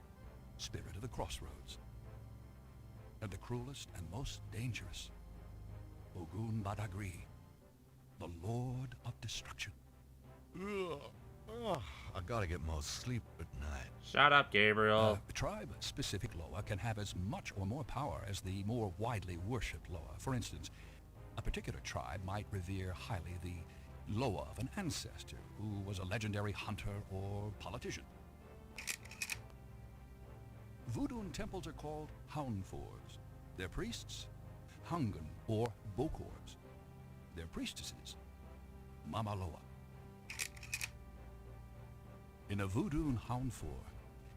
spirit of the crossroads, and the cruelest and most dangerous, Ogun Badagri, the lord of destruction.
I gotta get more sleep at night.
Shut up, Gabriel.
A tribe-specific Loa can have as much or more power as the more widely worshipped Loa. For instance, a particular tribe might revere highly the Loa of an ancestor who was a legendary hunter or politician. Voodoo temples are called Houndfors. Their priests, Hungan or Bokors. Their priestesses, Mama Loa. In a voodoo Houndfor,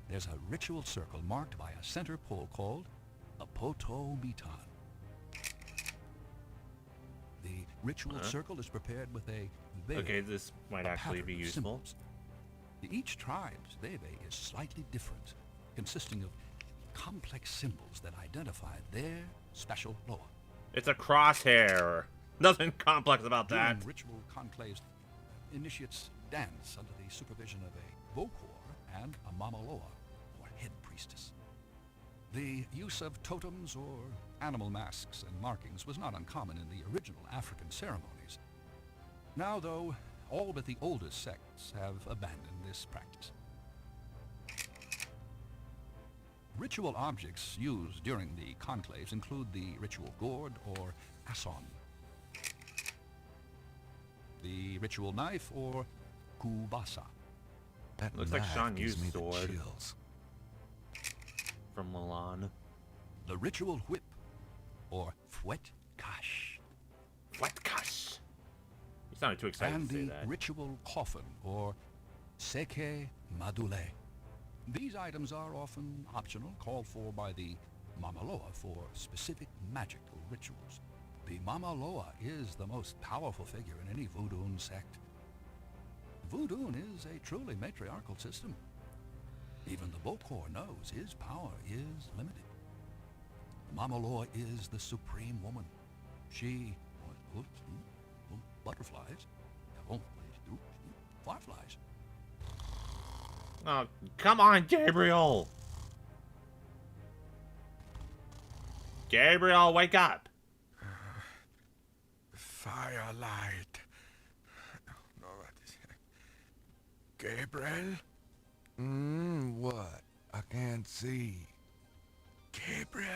there's a ritual circle marked by a center pole called a poto mitan. The ritual circle is prepared with a veil.
Okay, this might actually be useful.
Symbols. Each tribe's veve is slightly different, consisting of complex symbols that identify their special Loa.
It's a crosshair. Nothing complex about that.
During ritual conclaves, initiates dance under the supervision of a Bokor and a Mama Loa, or head priestess. The use of totems or animal masks and markings was not uncommon in the original African ceremonies. Now, though, all but the oldest sects have abandoned this practice. Ritual objects used during the conclaves include the ritual gourd or asson, the ritual knife or kubasa.
That
Looks like
knife
Sean
gives
used
me the
sword.
chills.
From Milan.
The ritual whip or fouet cache.
Fouet cache. You sounded too excited
And
to say
the
that.
ritual coffin or seke madule. These items are often optional, called for by the Mama Loa for specific magical rituals. The Mama Loa is the most powerful figure in any voodoo sect. Voodoo is a truly matriarchal system. Even the Bokor knows his power is limited. Mama Loa is the supreme woman. She butterflies, fireflies.
Oh, come on, Gabriel! Gabriel, wake up!
Firelight. No, what is it? Gabriel?
What? I can't see.
Gabriel,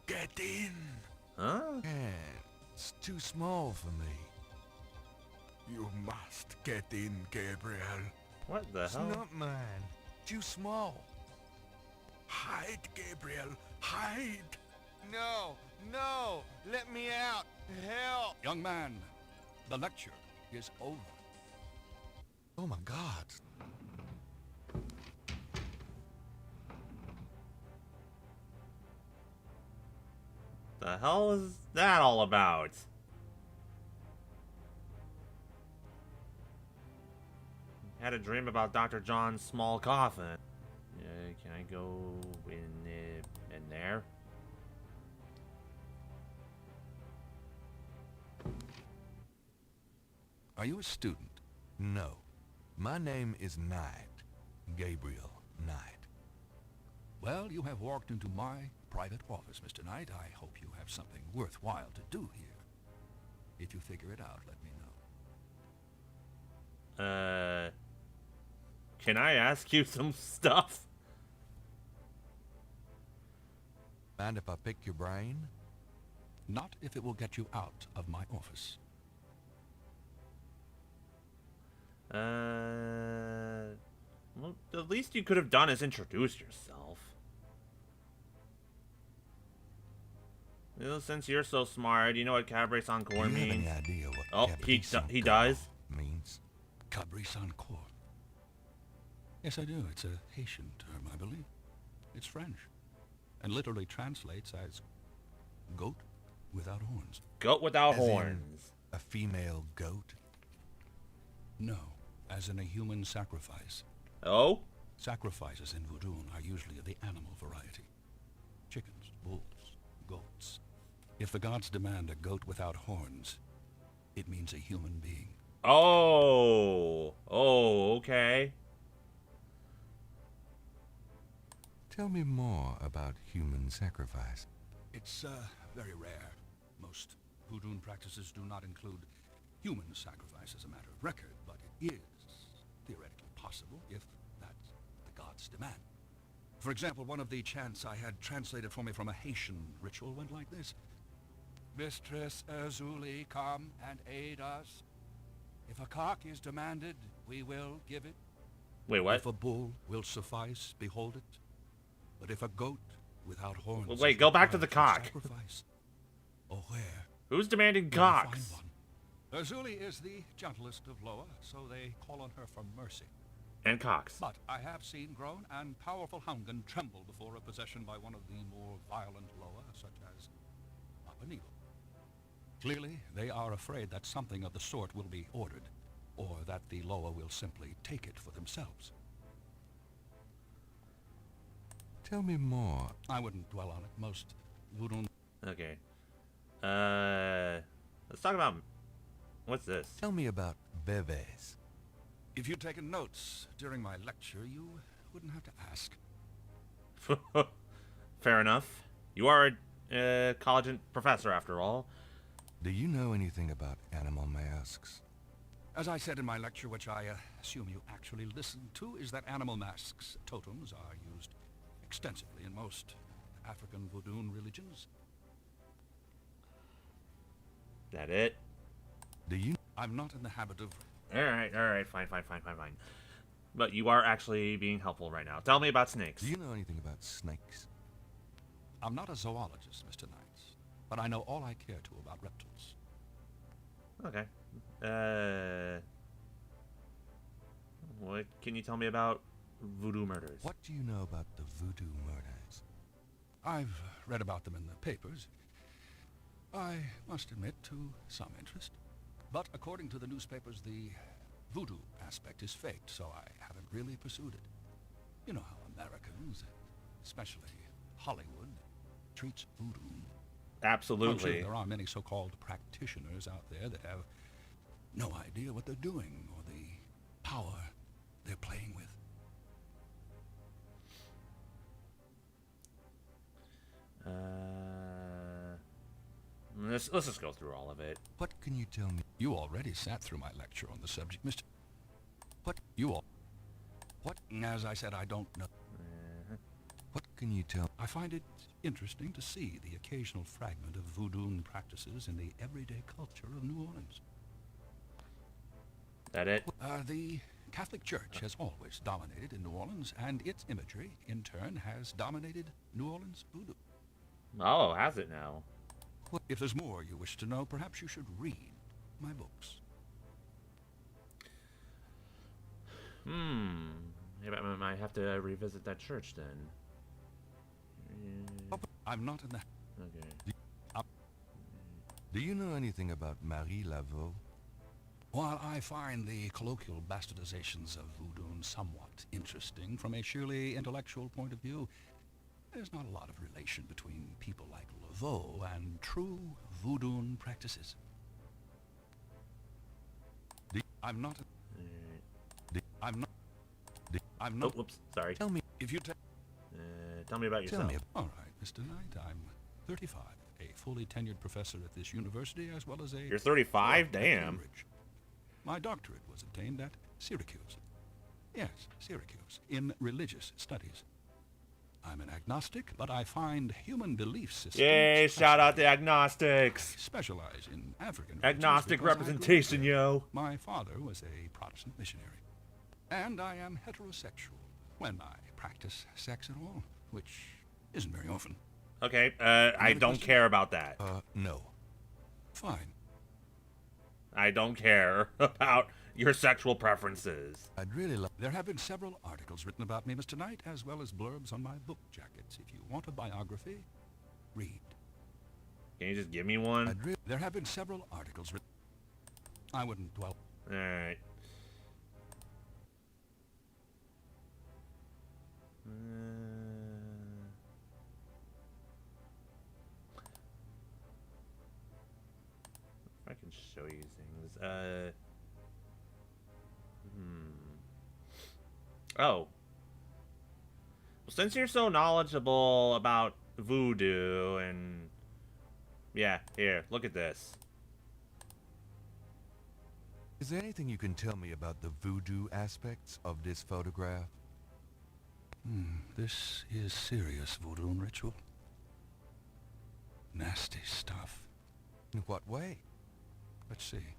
get in.
Huh?
Can't. It's too small for me.
You must get in, Gabriel.
What the
It's
hell?
not mine. Too small.
Hide, Gabriel, hide.
No, no, let me out. Help.
Young man, the lecture is over.
Oh my God.
The hell is that all about? Had a dream about Dr. John's small coffin. Can I go in there?
Are you a student?
No. My name is Knight. Gabriel Knight.
Well, you have walked into my private office, Mr. Knight. I hope you have something worthwhile to do here. If you figure it out, let me know.
Can I ask you some stuff?
Mind if I pick your brain?
Not if it will get you out of my office.
Well, the least you could have done is introduce yourself. You know, since you're so smart, you know what Cabaret Encore means?
Do you have any idea what
Oh, he does?
means?
Cabaret Encore. Yes, I do. It's a Haitian term, I believe. It's French. And literally translates as goat without horns.
Goat without
As in
horns.
a female goat?
No, as in a human sacrifice.
Oh?
Sacrifices in voodoo are usually of the animal variety. Chickens, bulls, goats. If the gods demand a goat without horns, it means a human being.
Oh. Oh, okay.
Tell me more about human sacrifice.
It's very rare. Most voodoo practices do not include human sacrifice as a matter of record, but it is theoretically possible if that's the gods' demand. For example, one of the chants I had translated for me from a Haitian ritual went like this. Mistress Azuli, come and aid us. If a cock is demanded, we will give it.
Wait, what?
If a bull will suffice, behold it. But if a goat without horns...
Wait, go back to the cock.
Sacrifice, oh, where?
Who's demanding
will I
cocks?
find one? Azuli is the gentlest of Loa, so they call on her for mercy.
And cocks.
But I have seen grown and powerful Hungan tremble before a possession by one of the more violent Loa, such as Mapanigo. Clearly, they are afraid that something of the sort will be ordered, or that the Loa will simply take it for themselves.
Tell me more.
I wouldn't dwell on it. Most voodoo...
Okay. Let's talk about... What's this?
Tell me about bebés.
If you'd taken notes during my lecture, you wouldn't have to ask.
Fair enough. You are a college professor, after all.
Do you know anything about animal masks?
As I said in my lecture, which I assume you actually listened to, is that animal masks, totems, are used extensively in most African voodoo religions.
That it?
Do you...
I'm not in the habit of...
Alright, fine. But you are actually being helpful right now. Tell me about snakes.
Do you know anything about snakes?
I'm not a zoologist, Mr. Knight, but I know all I care to about reptiles.
Okay. What can you tell me about voodoo murders?
What do you know about the voodoo murders?
I've read about them in the papers. I must admit to some interest. But according to the newspapers, the voodoo aspect is faked, so I haven't really pursued it. You know how Americans, especially Hollywood, treats voodoo.
Absolutely.
I'm sure there are many so-called practitioners out there that have no idea what they're doing or the power they're playing with.
Let's just go through all of it.
What can you tell me?
You already sat through my lecture on the subject, Mr. What? What? As I said, I don't know.
What can you tell?
I find it interesting to see the occasional fragment of voodoo practices in the everyday culture of New Orleans.
That it?
The Catholic Church has always dominated in New Orleans, and its imagery, in turn, has dominated New Orleans voodoo.
Oh, has it now?
If there's more you wish to know, perhaps you should read my books.
Maybe I might have to revisit that church then.
I'm not in the...
Okay.
Do you know anything about Marie Laveau?
While I find the colloquial bastardizations of voodoo somewhat interesting from a sheerly intellectual point of view, there's not a lot of relation between people like Laveau and true voodoo practices. I'm not. I'm
Oh,
not.
whoops. Sorry.
Tell me if you
tell me about yourself.
Tell me. All right, Mr. Knight. I'm 35, a fully tenured professor at this university, as well as a.
You're 35?
at
Damn.
Cambridge. My doctorate was obtained at Syracuse. Yes, Syracuse, in religious studies. I'm an agnostic, but I find human belief systems.
Yay! Shout out to agnostics.
I specialize in African
agnostic representation, yo.
My father was a Protestant missionary. And I am heterosexual when I practice sex at all, which isn't very often.
Okay, I don't care about that.
No. Fine.
I don't care about your sexual preferences.
I'd really love... There have been several articles written about me, Mr. Knight, as well as blurbs on my book jackets. If you want a biography, read.
Can you just give me one?
There have been several articles written... I wouldn't dwell...
Alright. I can show you things. Oh. Well, since you're so knowledgeable about voodoo and... Yeah, here, look at this.
Is there anything you can tell me about the voodoo aspects of this photograph?
This is serious voodoo ritual. Nasty stuff.
In what way?
Let's see.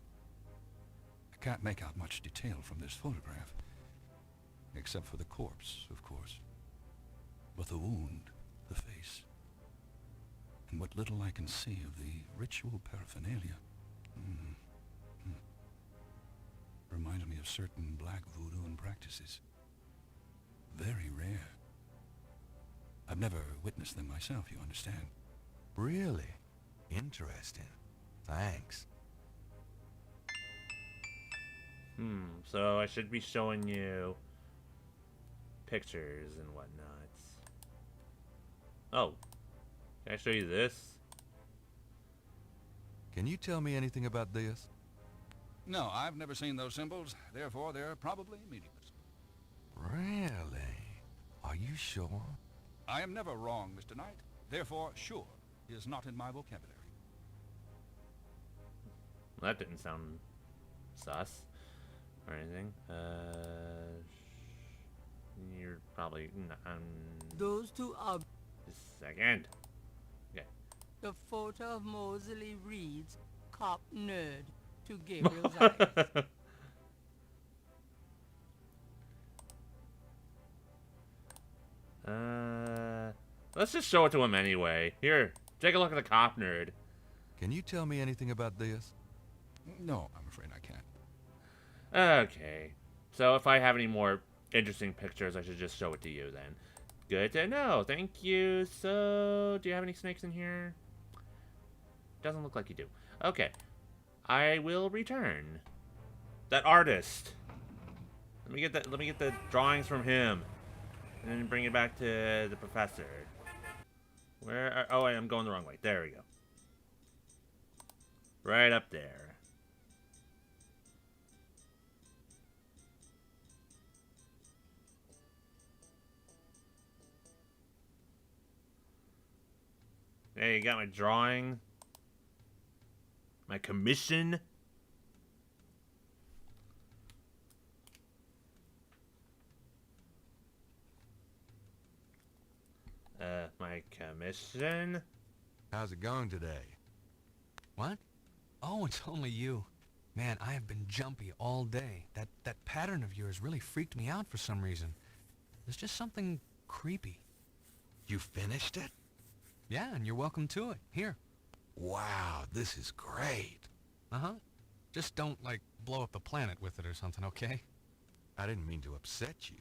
I can't make out much detail from this photograph. Except for the corpse, of course. But the wound, the face, and what little I can see of the ritual paraphernalia. Reminded me of certain black voodoo practices. Very rare. I've never witnessed them myself, you understand.
Really? Interesting. Thanks.
So I should be showing you pictures and whatnot. Oh. Can I show you this?
Can you tell me anything about this?
No, I've never seen those symbols. Therefore, they're probably meaningless.
Really? Are you sure?
I am never wrong, Mr. Knight. Therefore, sure is not in my vocabulary.
Well, that didn't sound sus or anything. You're probably not.
Those two are...
Just a second. Okay.
The photo of Mosley reads, "Cop nerd," to Gabriel's eyes.
Let's just show it to him anyway. Here, take a look at the cop nerd.
Can you tell me anything about this?
No, I'm afraid I can't.
Okay. So if I have any more interesting pictures, I should just show it to you then. Good to know. Thank you. So, do you have any snakes in here? Doesn't look like you do. Okay. I will return. That artist. Let me get the drawings from him. And then bring it back to the professor. Where oh, I'm going the wrong way. There we go. Right up there. Hey, you got my drawing. My commission. My commission.
How's it going today?
What? Oh, it's only you. Man, I have been jumpy all day. That pattern of yours really freaked me out for some reason. There's just something creepy.
You finished it?
Yeah, and you're welcome to it. Here.
Wow, this is great.
Uh-huh. Just don't, like, blow up the planet with it or something, okay?
I didn't mean to upset you.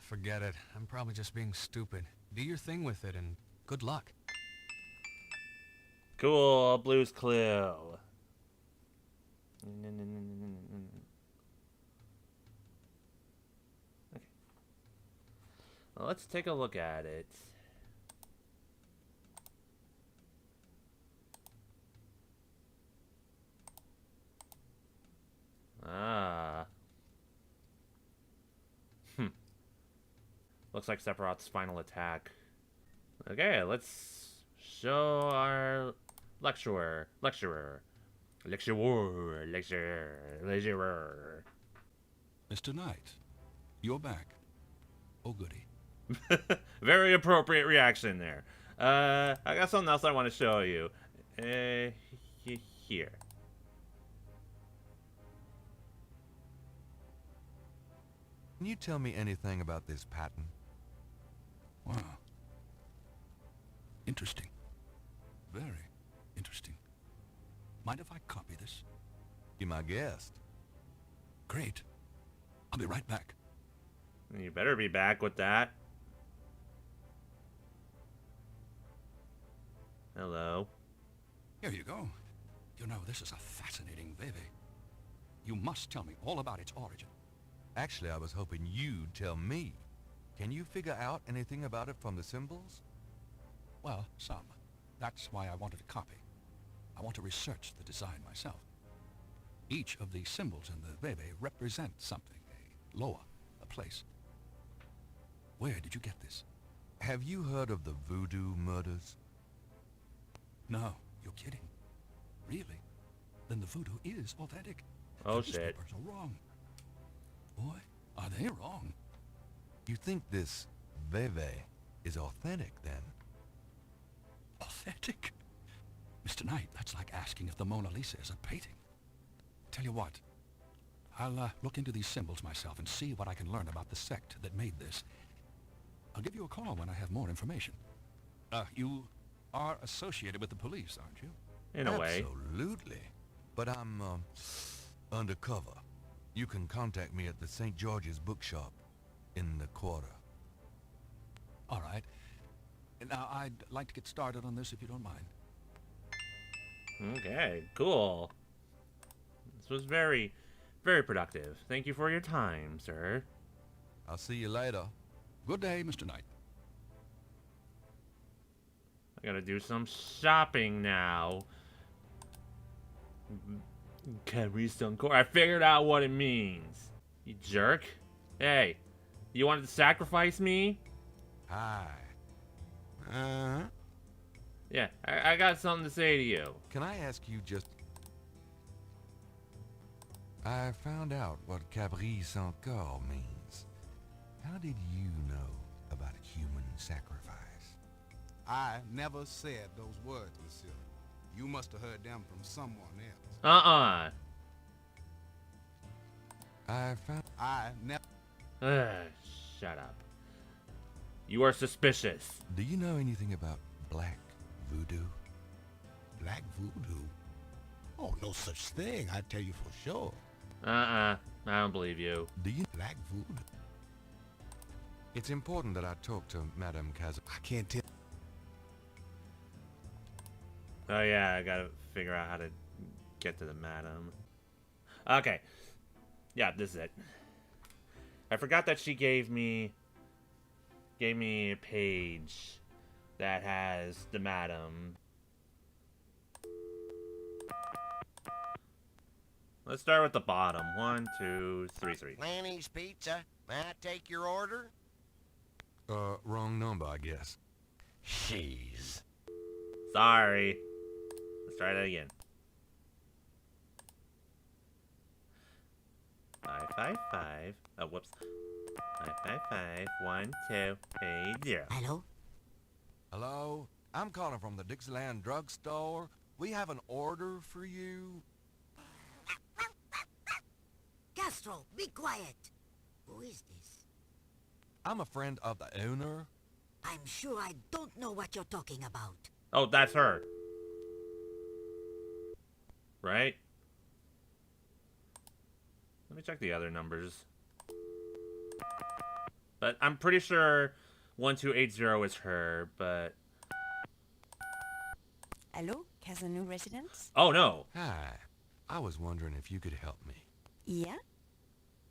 Forget it. I'm probably just being stupid. Do your thing with it, and good luck.
Cool, Blue's Clue. Okay. Well, let's take a look at it. Looks like Sephiroth's final attack. Okay, let's show our lecturer.
Mr. Knight, you're back. Oh, goody.
Very appropriate reaction there. I got something else I want to show you. Here.
Can you tell me anything about this pattern?
Wow. Interesting. Very interesting. Mind if I copy this?
Be my guest.
Great. I'll be right back.
You better be back with that. Hello.
Here you go. You know, this is a fascinating baby. You must tell me all about its origin.
Actually, I was hoping you'd tell me. Can you figure out anything about it from the symbols?
Well, some. That's why I wanted a copy. I want to research the design myself. Each of the symbols in the bebe represents something. A loa, a place. Where did you get this?
Have you heard of the voodoo murders?
No, you're kidding. Really? Then the voodoo is authentic.
Oh,
the
shit.
newspapers are wrong. Boy, are they wrong.
You think this Veve is authentic, then?
Authentic? Mr. Knight, that's like asking if the Mona Lisa is a painting. Tell you what, I'll look into these symbols myself and see what I can learn about the sect that made this. I'll give you a call when I have more information. You are associated with the police, aren't you?
In a way.
Absolutely. But I'm, undercover. You can contact me at the St. George's bookshop in the quarter.
All right. Now, I'd like to get started on this if you don't mind.
Okay, cool. This was very, very productive. Thank you for your time, sir.
I'll see you later.
Good day, Mr. Knight.
I gotta do some shopping now. Carry some core. I figured out what it means. You jerk. Hey, you wanted to sacrifice me?
Hi.
Yeah, I got something to say to you.
Can I ask you just... I found out what Cabri sans corps means. How did you know about human sacrifice?
I never said those words, monsieur. You must have heard them from someone else. I never...
Shut up. You are suspicious.
Do you know anything about black voodoo?
Black voodoo? Oh, no such thing, I tell you for sure.
I don't believe you.
Do you...
Black voodoo?
It's important that I talk to Madame Kaz...
I can't tell...
Oh yeah, I gotta figure out how to get to the madam. Okay. Yeah, this is it. I forgot that she gave me a page that has the madam. Let's start with the bottom. 1, 2, 3, 3.
Lanny's Pizza. May I take your order?
Wrong number, I guess.
Jeez.
Sorry. Let's try that again. 555. Oh, whoops. 555 1 2 8 0.
Hello?
Hello? I'm calling from the Dixieland drugstore. We have an order for you.
Castro, be quiet. Who is this?
I'm a friend of the owner.
I'm sure I don't know what you're talking about.
Oh, that's her. Right? Let me check the other numbers. But I'm pretty sure 1280 is her, but...
Hello, Casanu residence?
Oh, no.
Hi. I was wondering if you could help me.
Yeah?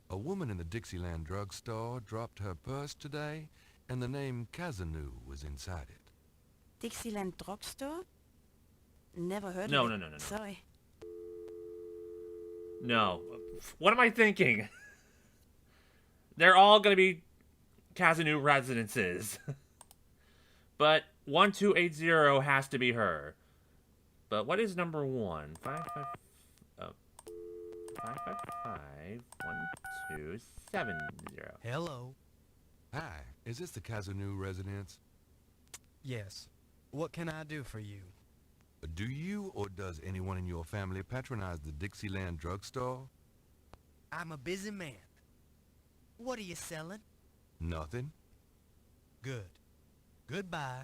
A woman in the Dixieland drugstore dropped her purse today, and the name Kazanu was inside it.
Dixieland drugstore? Never heard
No,
of it.
no.
Sorry.
No. What am I thinking? They're all gonna be Kazanu residences. But 1280 has to be her. But what is number 1? 555 1270.
Hello. Hi, is this the Kazanu residence?
Yes. What can I do for you?
Do you or does anyone in your family patronize the Dixieland drugstore?
I'm a busy man. What are you selling?
Nothing.
Good. Goodbye.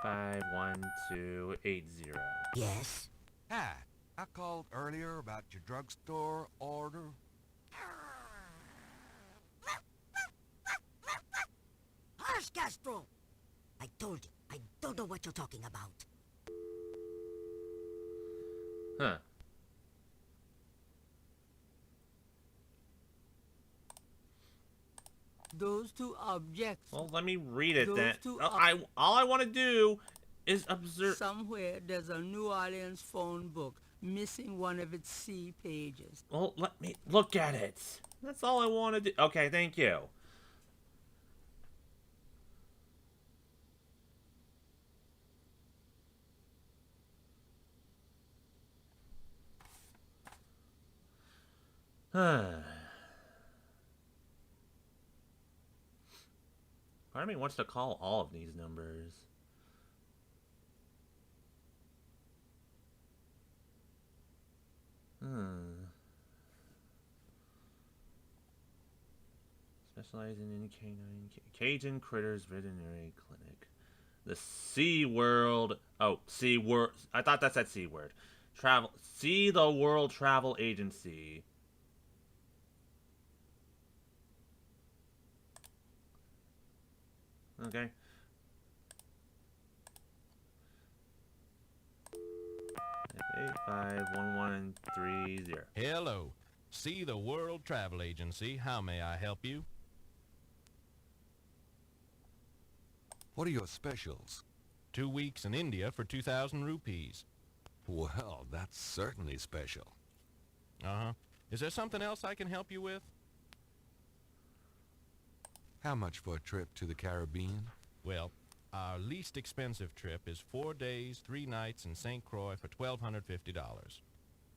Five 1280.
Yes?
Hi, I called earlier about your drugstore order.
Hush, Castro! I told you, I don't know what you're talking about.
Huh.
Those two objects.
Well, let me read it
Those
then.
two
All I want to do is observe.
Somewhere there's a New Orleans phone book missing one of its C pages.
Well, let me look at it. That's all I want to do. Okay, thank you. Part of me wants to call all of these numbers. Specializing in canine Cajun Critters Veterinary Clinic. The Sea World. Oh, Sea World. I thought that said Sea Word. Travel. See the World Travel Agency. Okay. Eight 51130.
Hello. See the World Travel Agency. How may I help you?
What are your specials?
2 weeks in India for 2,000 rupees.
Well, that's certainly special.
Uh-huh. Is there something else I can help you with?
How much for a trip to the Caribbean?
Well, our least expensive trip is 4 days, 3 nights in St. Croix for $1,250.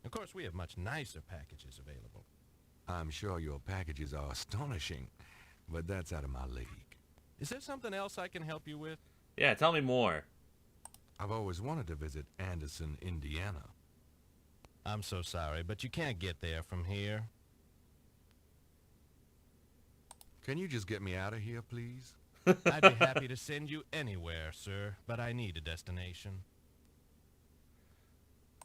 Of course, we have much nicer packages available.
I'm sure your packages are astonishing, but that's out of my league.
Is there something else I can help you with?
Yeah, tell me more.
I've always wanted to visit Anderson, Indiana.
I'm so sorry, but you can't get there from here.
Can you just get me out of here, please?
I'd be happy to send you anywhere, sir, but I need a destination.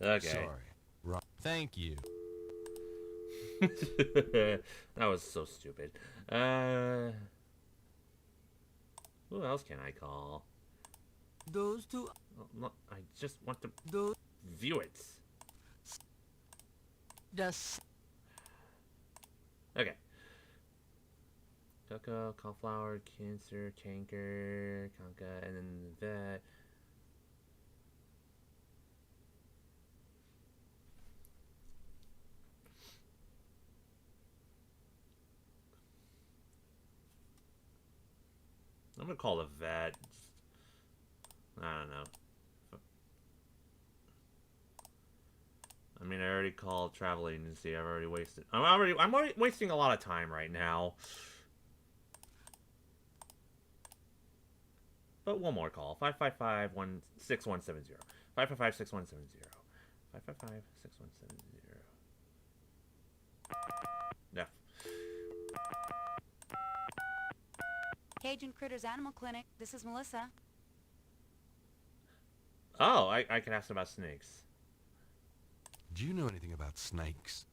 Okay.
Sorry. Right.
Thank you.
That was so stupid. Who else can I call?
Those two.
Look, I just want to
Those
view it. Okay. Cocoa, cauliflower, cancer, canker, conca, and then that. I'm gonna call the vet. I don't know. I mean, I already called travel agency. I've already wasted. I'm already wasting a lot of time right now. But one more call. 555-6170. 555-6170. 555-6170. Yeah.
Cajun Critters Animal Clinic. This is Melissa.
Oh, I can ask about snakes.
Do you know anything about snakes?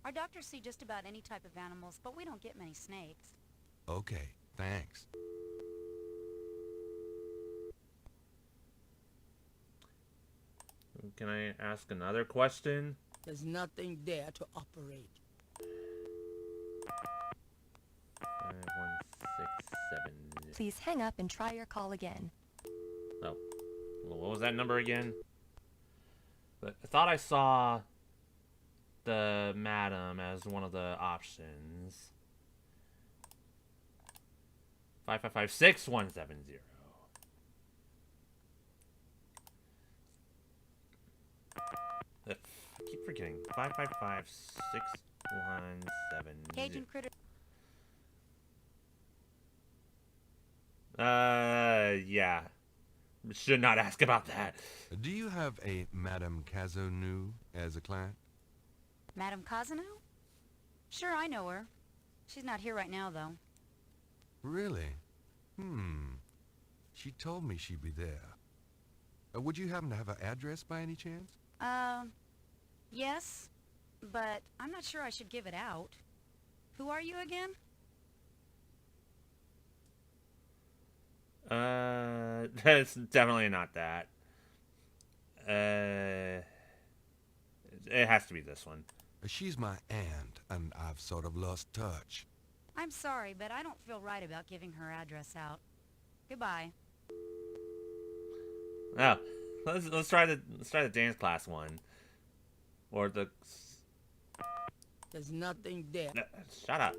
Our doctors see just about any type of animals, but we don't get many snakes.
Okay, thanks.
Can I ask another question?
There's nothing there to operate.
5167.
Please hang up and try your call again.
Oh. Well, what was that number again? But I thought I saw the madam as one of the options. 555-6170. I keep forgetting. 555-6170.
Cajun critter.
Yeah. Should not ask about that.
Do you have a Madame Cazonu as a client?
Madame Kazanu? Sure, I know her. She's not here right now, though.
Really? She told me she'd be there. Would you happen to have her address by any chance?
Yes, but I'm not sure I should give it out. Who are you again?
It's definitely not that. It has to be this one.
She's my aunt, and I've sort of lost touch.
I'm sorry, but I don't feel right about giving her address out. Goodbye.
Oh, let's try the dance class one, or the.
There's nothing there.
No, shut up.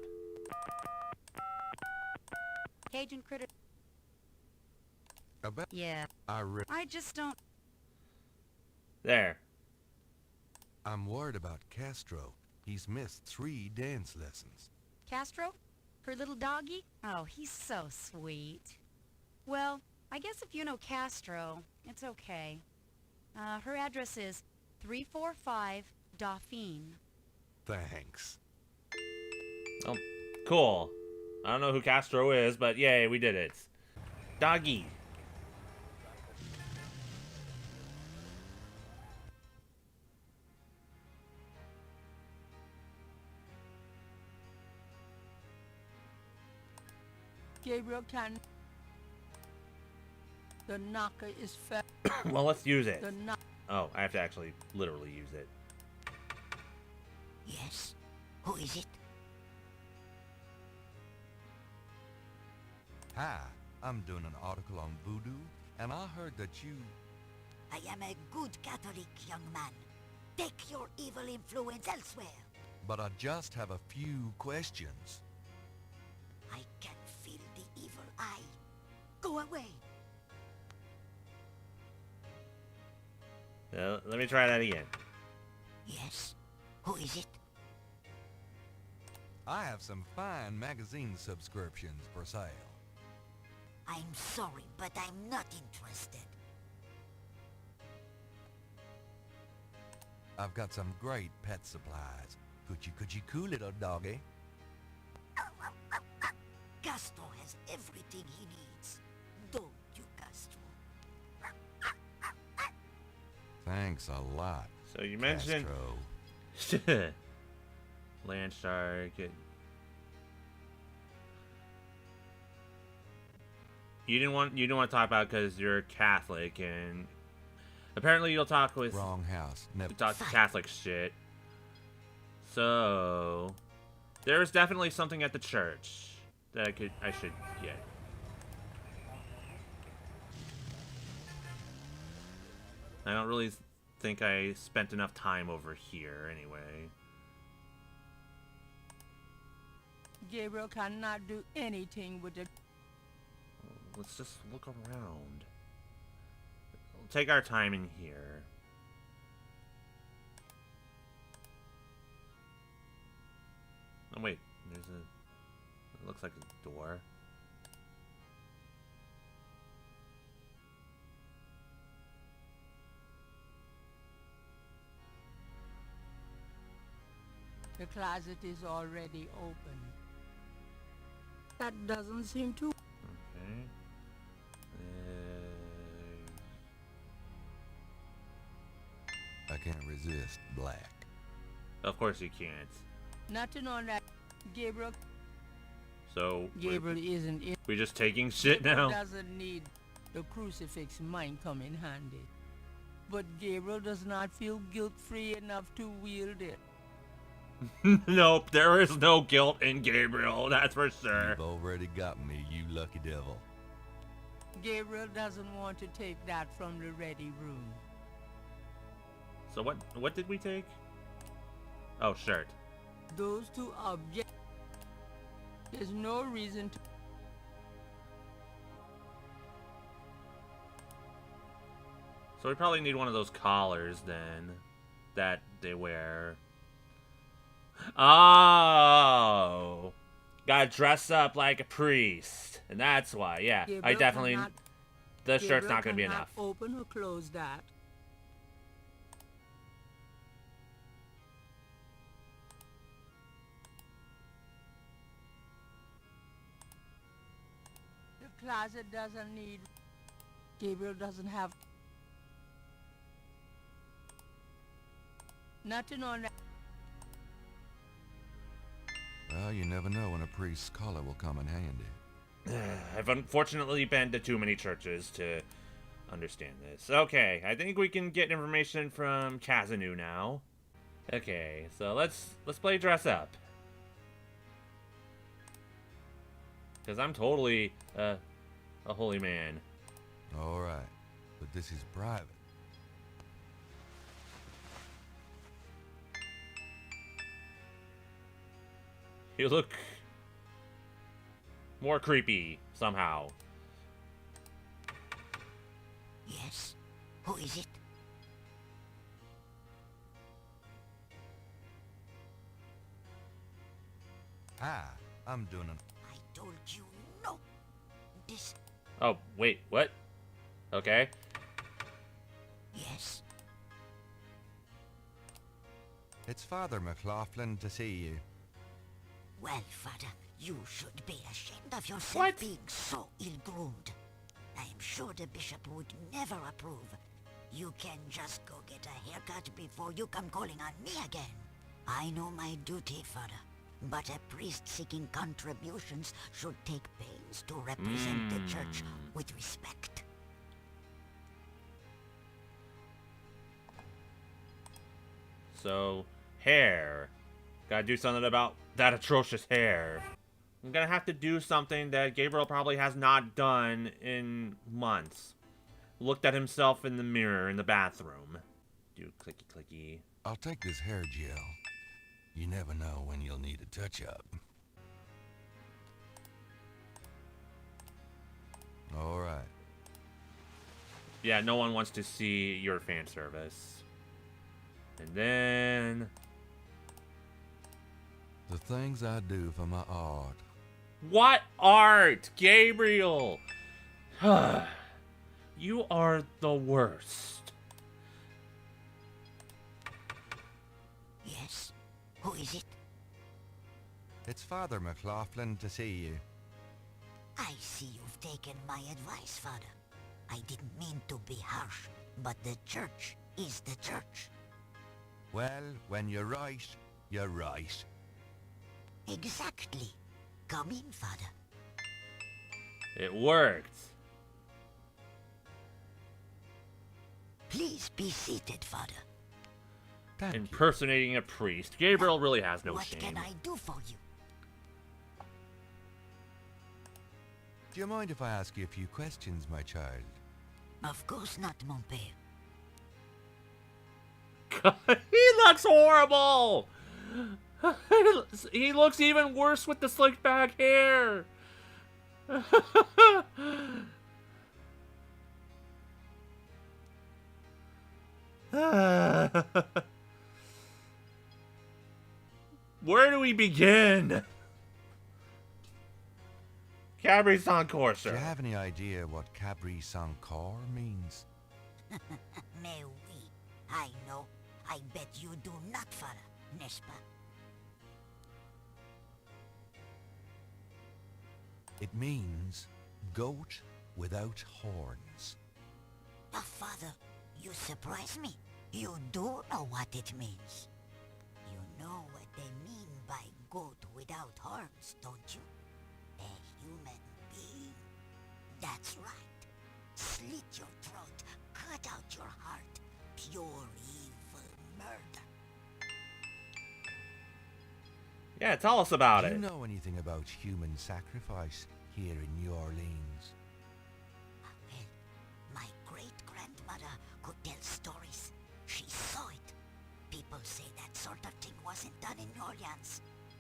Cajun critter. Yeah. I just don't.
There.
I'm worried about Castro. He's missed 3 dance lessons.
Castro? Her little doggy? Oh, he's so sweet. Well, I guess if you know Castro, it's okay. Her address is 345 Dauphine.
Thanks.
Oh, cool. I don't know who Castro is, but yay, we did it. Doggy.
Gabriel can. The knocker is fair.
Well, let's use it.
The
Oh, I have to actually literally use it.
Yes? Who is it?
Hi, I'm doing an article on voodoo, and I heard that you...
I am a good Catholic, young man. Take your evil influence elsewhere.
But I just have a few questions.
I can feel the evil eye. Go away.
Let me try that again.
Yes? Who is it?
I have some fine magazine subscriptions for sale.
I'm sorry, but I'm not interested.
I've got some great pet supplies. Could you cool little doggy?
Castro has everything he needs. Don't you, Castro?
Thanks a lot.
So you mentioned
Castro.
Landshark. You didn't want to talk about because you're Catholic, and apparently you'll talk with
wrong house. Never
talk Catholic shit. So there is definitely something at the church that I should get. I don't really think I spent enough time over here anyway.
Gabriel cannot do anything with the...
Let's just look around. We'll take our time in here. Oh wait, there's a... It looks like a door.
The closet is already open. That doesn't seem to...
Okay.
I can't resist black.
Of course you can't.
Nothing on that. Gabriel...
So...
Gabriel isn't in...
We just taking shit now?
Doesn't need the crucifix might come in handy. But Gabriel does not feel guilt-free enough to wield it.
Nope, there is no guilt in Gabriel, that's for sure.
You've already got me, you lucky devil.
Gabriel doesn't want to take that from the ready room.
So what did we take? Oh, shirt.
Those two objects. There's no reason to...
So we probably need one of those collars then that they wear. Oh, gotta dress up like a priest, and that's why. Yeah,
Gabriel
I definitely. The shirt's
Gabriel
not gonna be
cannot
enough.
Open or close that. The closet doesn't need... Gabriel doesn't have... Nothing on that.
Well, you never know when a priest's collar will come in handy.
I've unfortunately been to too many churches to understand this. Okay, I think we can get information from Kazanu now. Okay, so let's play dress up. Because I'm totally a holy man.
All right, but this is private.
You look more creepy somehow.
Yes? Who is it?
Ah, I'm doing an...
I told you no. This...
Oh, wait, what? Okay.
Yes?
It's Father McLaughlin to see you.
Well, Father, you should be ashamed of yourself being so ill-groomed. I am sure the bishop would never approve. You can just go get a haircut before you come calling on me again. I know my duty, Father, but a priest seeking contributions should take pains to represent the church with respect.
So, hair. Gotta do something about that atrocious hair. I'm gonna have to do something that Gabriel probably has not done in months. Looked at himself in the mirror in the bathroom. Do clicky clicky.
I'll take this hair gel. You never know when you'll need a touch-up. All right.
Yeah, no one wants to see your fan service. And then...
The things I do for my art.
What art, Gabriel? You are the worst.
Yes? Who is it?
It's Father McLaughlin to see you.
I see you've taken my advice, Father. I didn't mean to be harsh, but the church is the church.
Well, when you're right, you're right.
Exactly. Come in, Father.
It worked.
Please be seated, Father.
Impersonating a priest. Gabriel really has no
What
shame.
can I do for you?
Do you mind if I ask you a few questions, my child?
Of course not, mon père.
He looks horrible! He looks even worse with the slicked back hair. Where do we begin? Cabri Sans Corso.
Do you have any idea what Cabri Sans Corps means?
Mais oui, I know. I bet you do not, Father, n'est-ce pas?
It means goat without horns.
Oh, Father, you surprise me. You do know what it means. You know what they mean by goat without horns, don't you? A human being. That's right. Slit your throat, cut out your heart. Pure evil murder.
Yeah, tell us about
Do
it.
you know anything about human sacrifice here in New Orleans?
Well, my great-grandmother could tell stories. She saw it.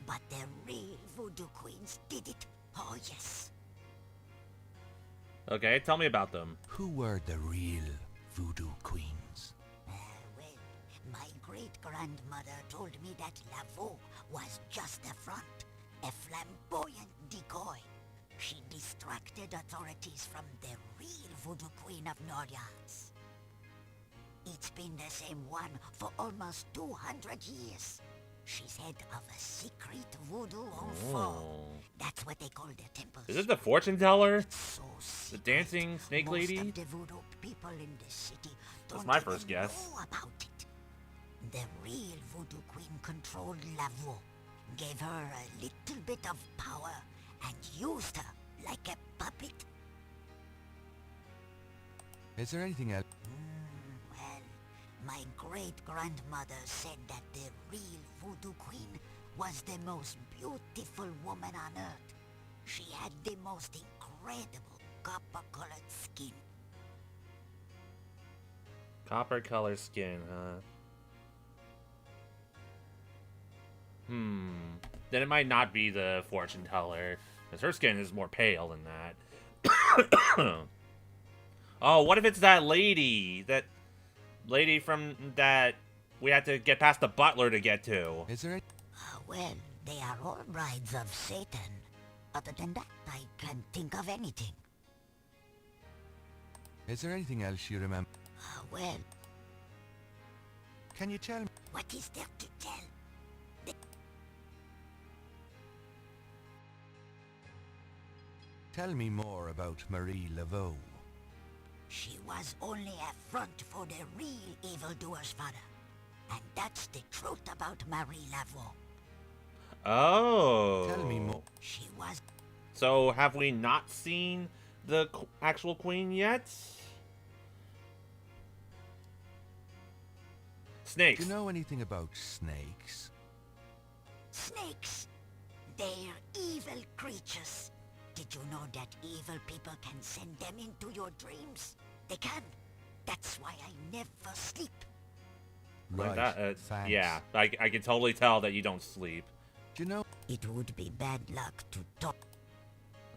But the real voodoo queens did it. Oh, yes.
Okay, tell me about them.
Who were the real voodoo queens?
Well, my great-grandmother told me that Lavaux was just a front, a flamboyant decoy. She distracted authorities from the real voodoo queen of New Orleans. It's been the same one for almost 200 years. She's head of a secret voodoo enfant. That's what they call their temples.
Is it the fortune teller?
So
The dancing snake lady?
most of the voodoo people in the city
That's
don't
my
even
first guess.
know about it. The real voodoo queen controlled Lavaux, gave her a little bit of power, and used her like a puppet.
Is there anything else?
Well, my great-grandmother said that the real voodoo queen was the most beautiful woman on earth. She had the most incredible copper-colored skin.
Copper color skin, huh? Then it might not be the fortune teller, because her skin is more pale than that. Oh, what if it's that lady? That lady from that we had to get past the butler to get to.
Is there
Well, they are all brides of Satan. Other than that, I can't think of anything.
Is there anything else you remember?
Well,
Can you tell me?
what is there to tell?
Tell me more about Marie Laveau.
She was only a front for the real evildoer's father. And that's the truth about Marie Laveau.
Oh.
Tell me more.
She was...
So have we not seen the actual queen yet? Snakes.
Do you know anything about snakes?
Snakes. They're evil creatures. Did you know that evil people can send them into your dreams? They can. That's why I never sleep.
Like
Right.
that,
Thanks.
yeah, I can totally tell that you don't sleep.
Do you know?
It would be bad luck to talk.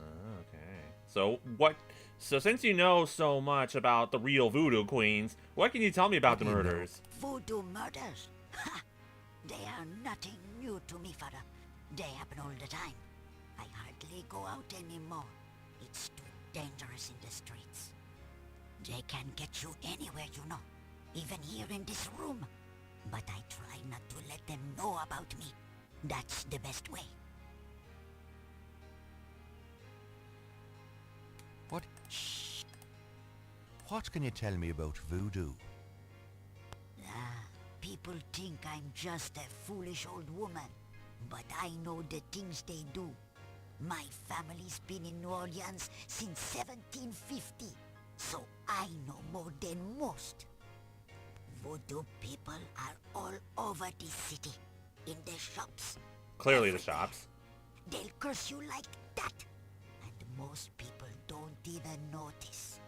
Okay. So what? So since you know so much about the real voodoo queens, what can you tell me about the murders?
Voodoo murders? Ha! They are nothing new to me, father. They happen all the time. I hardly go out anymore. It's too dangerous in the streets. They can get you anywhere, you know. Even here in this room. But I try not to let them know about me. That's the best way.
What? Shh. What can you tell me about voodoo?
People think I'm just a foolish old woman. But I know the things they do. My family's been in New Orleans since 1750. So I know more than most. Voodoo people are all over this city. In the shops.
Clearly the shops.
They'll curse you like that. And most people don't even notice.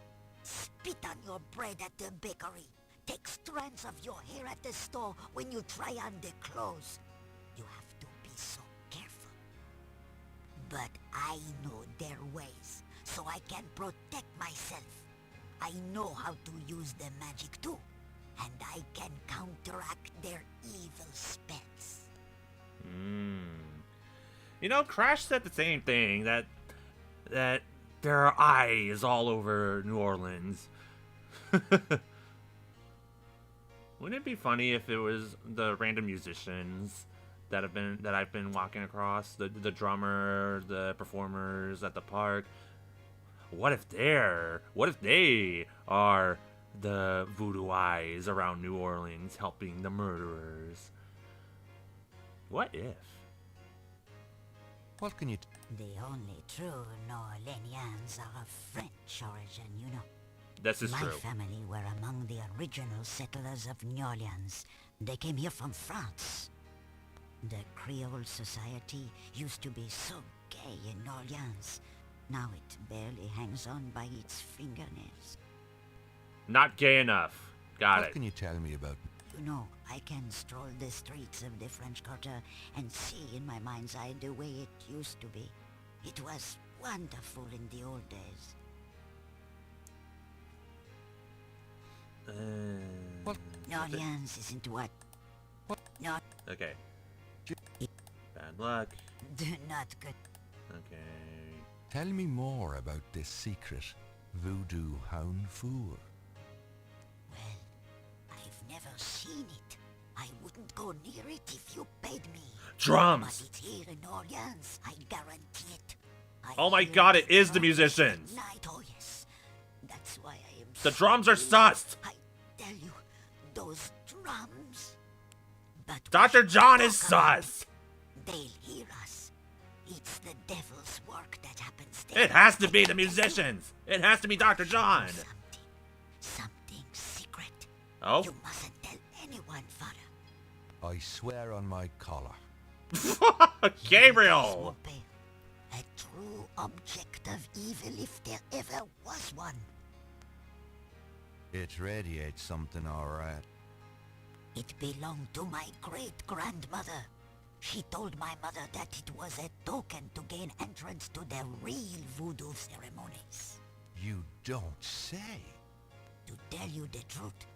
Spit on your bread at the bakery. Take strands of your hair at the store when you try on the clothes. You have to be so careful. But I know their ways, so I can protect myself. I know how to use the magic too. And I can counteract their evil spells.
You know, Crash said the same thing, that there are eyes all over New Orleans. Wouldn't it be funny if it was the random musicians that I've been walking across, the drummer, the performers at the park? What if they are the voodoo eyes around New Orleans helping the murderers? What if?
What can you...
The only true New Orleanians are of French origin, you know.
This is
My
true.
family were among the original settlers of New Orleans. They came here from France. The Creole society used to be so gay in New Orleans. Now it barely hangs on by its fingernails.
Not gay enough. Got
What
it.
can you tell me about...
You know, I can stroll the streets of the French Quarter and see in my mind's eye the way it used to be. It was wonderful in the old days. Orleans isn't what? Not.
Okay. Bad luck.
Not good.
Okay.
Tell me more about this secret voodoo hound fool.
I've never seen it. I wouldn't go near it if you paid me.
Drums!
But it's here in Orleans. I guarantee it.
Oh my god, it is the musicians!
Night, oh yes. That's why I am
The drums are sus!
I tell you, those drums. But
Dr. John is sus!
they'll hear us. It's the devil's work that happens there.
It has to be the musicians! It has to be Dr. John!
Something secret.
Oh?
You mustn't tell anyone, Father.
I swear on my collar.
Gabriel!
A true object of evil if there ever was one.
It radiates something, alright.
It belonged to my great-grandmother. She told my mother that it was a token to gain entrance to the real voodoo ceremonies.
You don't say.
To tell you the truth,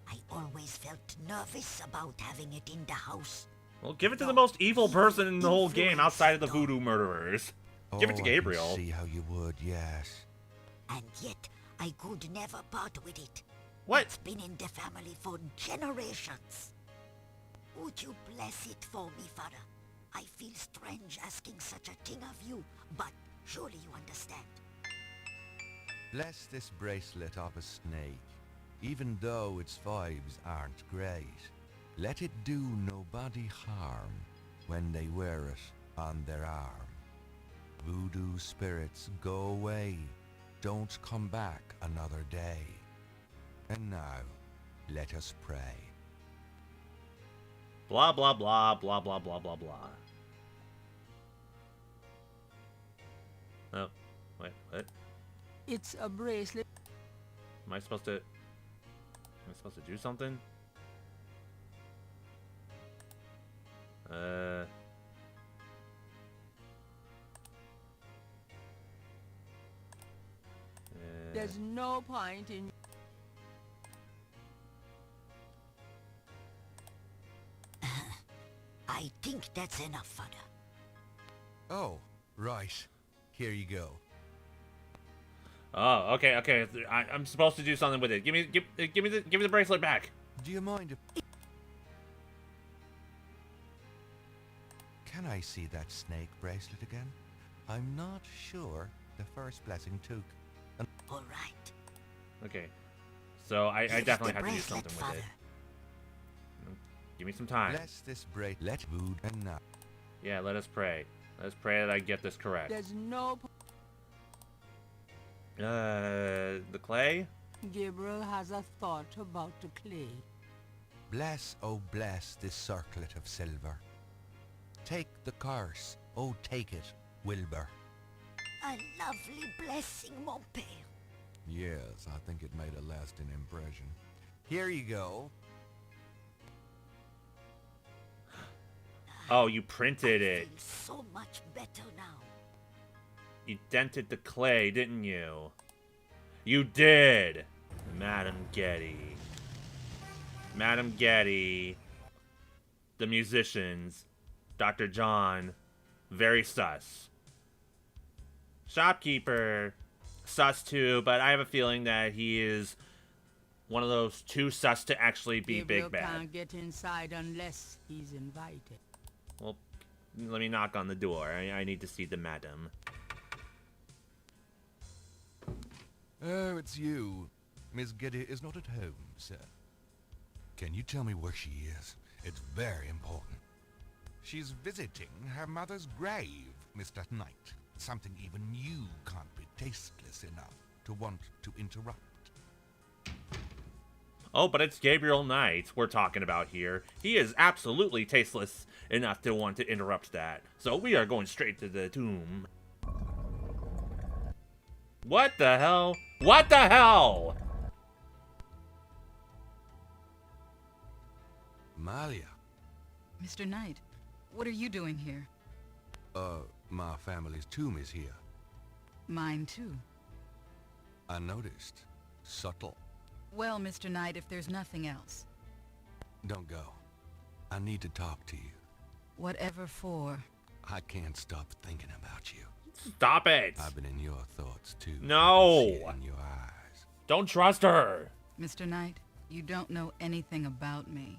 I always felt nervous about having it in the house.
Well, give it to the most evil person in the whole game outside of the voodoo murderers. Give it to Gabriel.
I can see how you would, yes.
And yet, I could never part with it.
What?
It's been in the family for generations. Would you bless it for me, Father? I feel strange asking such a thing of you, but surely you understand.
Bless this bracelet of a snake, even though its vibes aren't great. Let it do nobody harm when they wear it on their arm. Voodoo spirits, go away. Don't come back another day. And now, let us pray.
Blah, blah, blah, blah, blah, blah, blah, blah. Oh, wait, what?
It's a bracelet.
Am I supposed to do something?
There's no point in...
I think that's enough, Father.
Oh, right. Here you go.
Oh, okay, okay. I'm supposed to do something with it. Give me the bracelet back.
Do you mind if... Can I see that snake bracelet again? I'm not sure the first blessing took.
All right.
Okay. So I definitely have to do something with it. Give me some time.
Bless this bracelet, voodoo, and now.
Yeah, let us pray. Let us pray that I get this correct.
There's no...
The clay?
Gabriel has a thought about the clay.
Bless, oh bless this circlet of silver. Take the curse, oh take it, Wilbur.
A lovely blessing, mon père.
Yes, I think it made a lasting impression. Here you go.
Oh, you printed it.
So much better now.
You dented the clay, didn't you? You did! Madam Getty. Madam Getty. The musicians. Dr. John. Very sus. Shopkeeper. Sus too, but I have a feeling that he is one of those too sus to actually be
Gabriel
big bad.
can't get inside unless he's invited.
Well, let me knock on the door. I need to see the madam.
Oh, it's you. Miss Getty is not at home, sir. Can you tell me where she is? It's very important. She's visiting her mother's grave, Mr. Knight. Something even you can't be tasteless enough to want to interrupt.
Oh, but it's Gabriel Knight we're talking about here. He is absolutely tasteless enough to want to interrupt that. So we are going straight to the tomb. What the hell? What the hell?
Amalia.
Mr. Knight, what are you doing here?
My family's tomb is here.
Mine too.
I noticed. Subtle.
Well, Mr. Knight, if there's nothing else.
Don't go. I need to talk to you.
Whatever for.
I can't stop thinking about you.
Stop it!
I've been in your thoughts too.
No!
I see it in your eyes.
Don't trust her!
Mr. Knight, you don't know anything about me.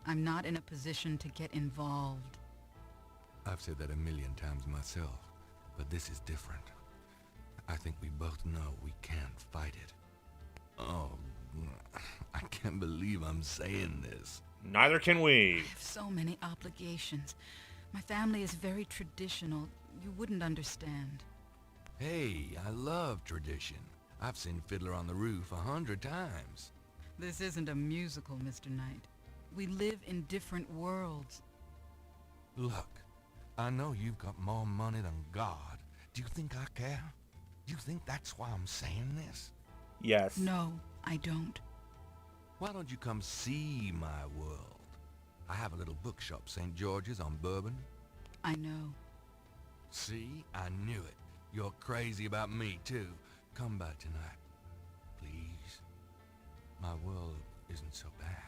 I'm not in a position to get involved.
I've said that a million times myself, but this is different. I think we both know we can't fight it. Oh, I can't believe I'm saying this.
Neither can we.
I have so many obligations. My family is very traditional. You wouldn't understand.
Hey, I love tradition. I've seen Fiddler on the Roof 100 times.
This isn't a musical, Mr. Knight. We live in different worlds.
Look, I know you've got more money than God. Do you think I care? Do you think that's why I'm saying this?
Yes.
No, I don't.
Why don't you come see my world? I have a little bookshop, St. George's on Bourbon.
I know.
See? I knew it. You're crazy about me, too. Come by tonight. Please. My world isn't so bad.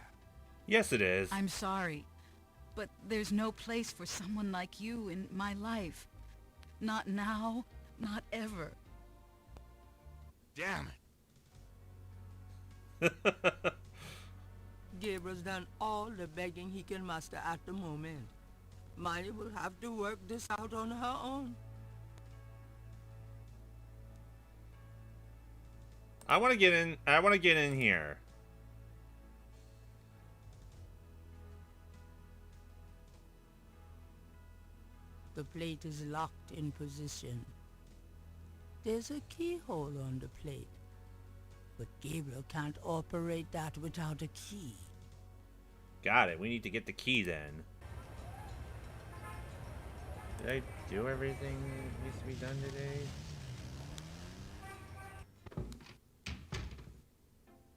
Yes, it is.
I'm sorry, but there's no place for someone like you in my life. Not now, not ever.
Damn
it. Gabriel's done all the begging he can muster at the moment. Miley will have to work this out on her own.
I want to get in here.
The plate is locked in position. There's a keyhole on the plate, but Gabriel can't operate that without a key.
Got it. We need to get the key then. Did I do everything that needs to be done today?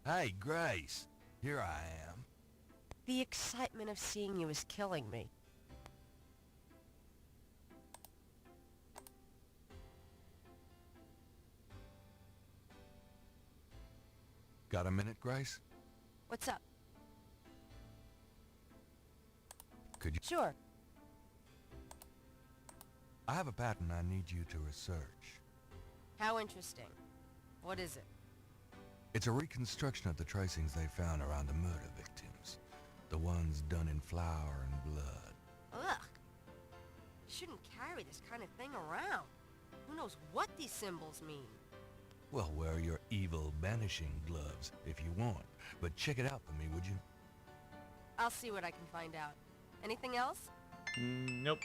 Hey, Grace. Here I am.
The excitement of seeing you is killing me.
Got a minute, Grace?
What's up?
Could you...
Sure.
I have a pattern I need you to research.
How interesting. What is it?
It's a reconstruction of the tracings they found around the murder victims. The ones done in flour and blood.
Ugh. You shouldn't carry this kind of thing around. Who knows what these symbols mean?
Well, wear your evil banishing gloves if you want. But check it out for me, would you?
I'll see what I can find out. Anything else?
Nope.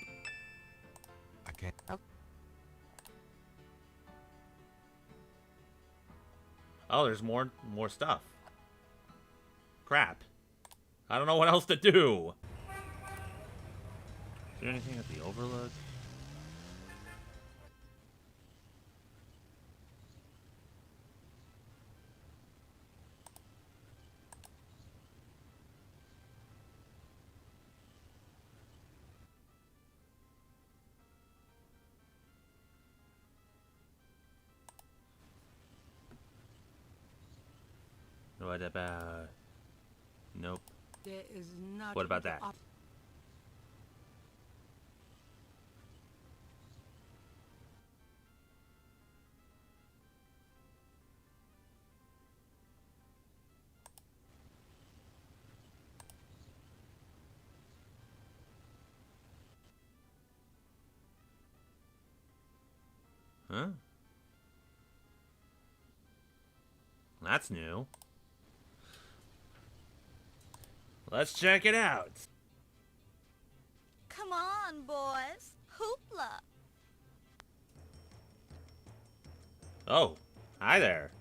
I can't...
Oh, there's more stuff. Crap. I don't know what else to do. Is there anything at the Overlook? What about... Nope.
There is not...
What about that? Huh? That's new. Let's check it out.
Come on, boys. Hoopla.
Oh, hi there.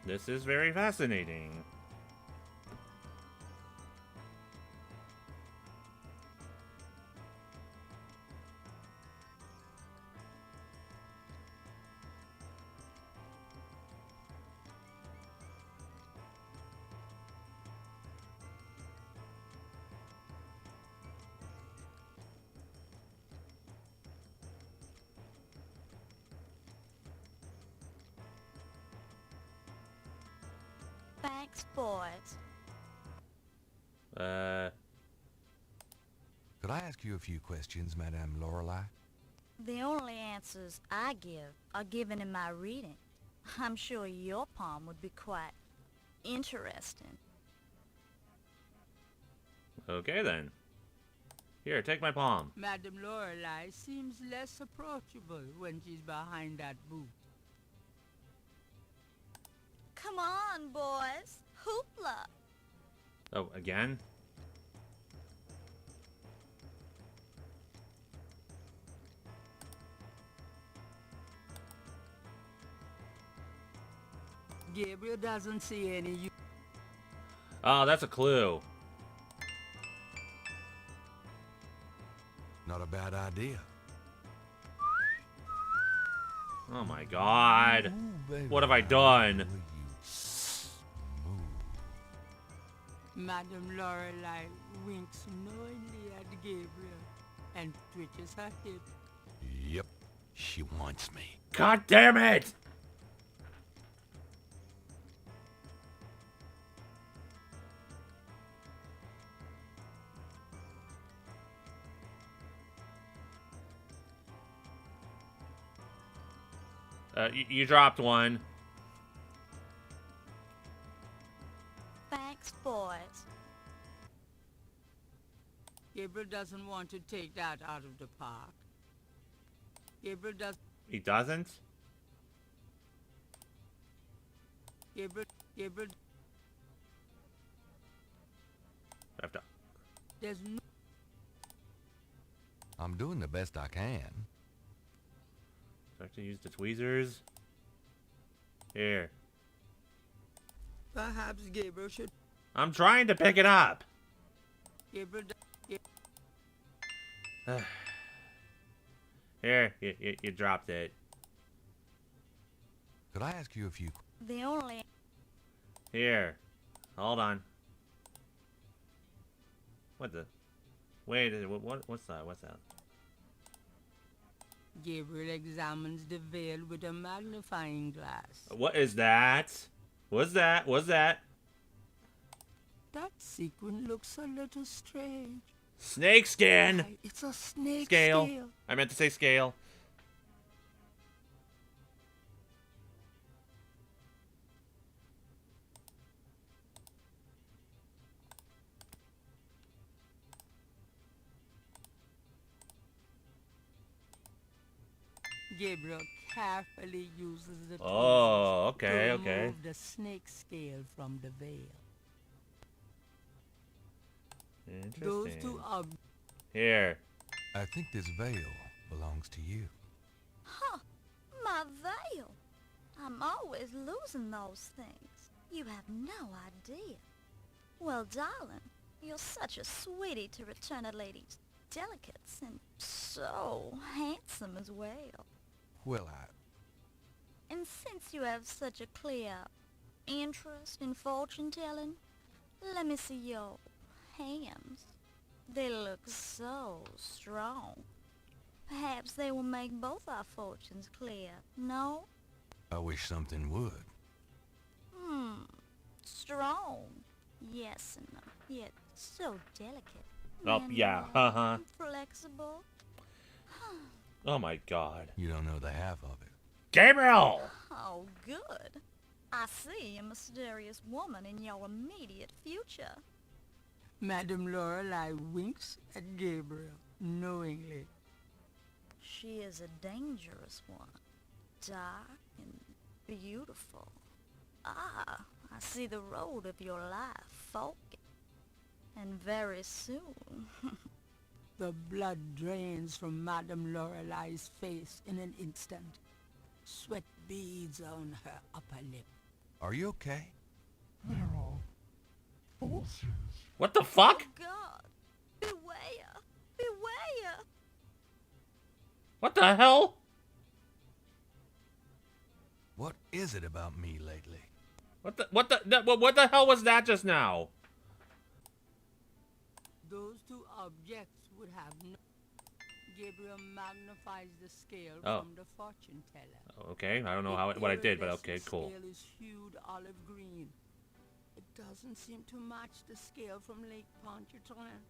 This is very fascinating.
Thanks, boys.
Could I ask you a few questions, Madame Lorelei?
The only answers I give are given in my reading. I'm sure your palm would be quite interesting.
Okay then. Here, take my palm.
Madame Lorelei seems less approachable when she's behind that booth.
Come on, boys. Hoopla.
Oh, again?
Gabriel doesn't see any.
Oh, that's a clue.
Not a bad idea.
Oh my god. What have I done?
Madame Lorelei winks knowingly at Gabriel and twitches her hip.
Yep, she wants me.
God damn it! You dropped one.
Thanks, boys.
Gabriel doesn't want to take that out of the park. Gabriel does.
He doesn't?
Gabriel.
I have to.
There's no.
I'm doing the best I can.
Do I have to use the tweezers? Here.
Perhaps Gabriel should.
I'm trying to pick it up.
Gabriel.
Here, you dropped it.
Could I ask you a few?
The only.
Here. Hold on. What the? Wait, what's that? What's that?
Gabriel examines the veil with a magnifying glass.
What is that? What's that? What's that?
That sequin looks a little strange.
Snake skin!
Why, it's a snake
Scale.
scale.
I meant to say scale.
Gabriel carefully uses the
Oh,
tweezers
okay,
to
okay.
remove the snake scale from the veil. Those
Interesting.
two are.
Here.
I think this veil belongs to you.
Huh. My veil. I'm always losing those things. You have no idea. Well, darling, you're such a sweetie to return a lady's delicates and so handsome as well.
Well,
And since you have such a clear interest in fortune-telling, let me see your hands. They look so strong. Perhaps they will make both our fortunes clear, no?
I wish something would.
Strong. Yes, and yet so delicate.
Oh, yeah, uh-huh.
Flexible.
Oh my god.
You don't know the half of it.
Gabriel!
Oh, good. I see a mysterious woman in your immediate future.
Madame Lorelei winks at Gabriel knowingly.
She is a dangerous one. Dark and beautiful. Ah, I see the road of your life forking. And very soon.
The blood drains from Madame Lorelei's face in an instant. Sweat beads on her upper lip.
Are you okay?
They're all forces.
What the fuck?
God, beware, beware.
What the hell?
What is it about me lately?
What the hell was that just now?
Those two objects would have no... Gabriel magnifies the scale
Oh.
from the fortune teller.
Okay, I don't know what I did, but okay,
The
cool.
scale is hued olive green. It doesn't seem to match the scale from Lake Pontchartrain.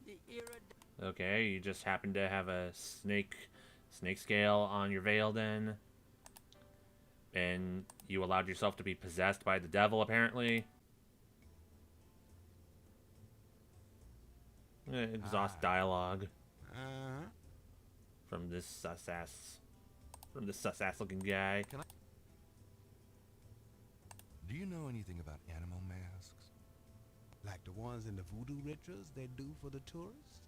The iridescent.
Okay, you just happen to have a snake scale on your veil then. And you allowed yourself to be possessed by the devil, apparently. Exhaust dialogue. From this sus-ass looking guy.
Do you know anything about animal masks?
Like the ones in the voodoo rituals they do for the tourists?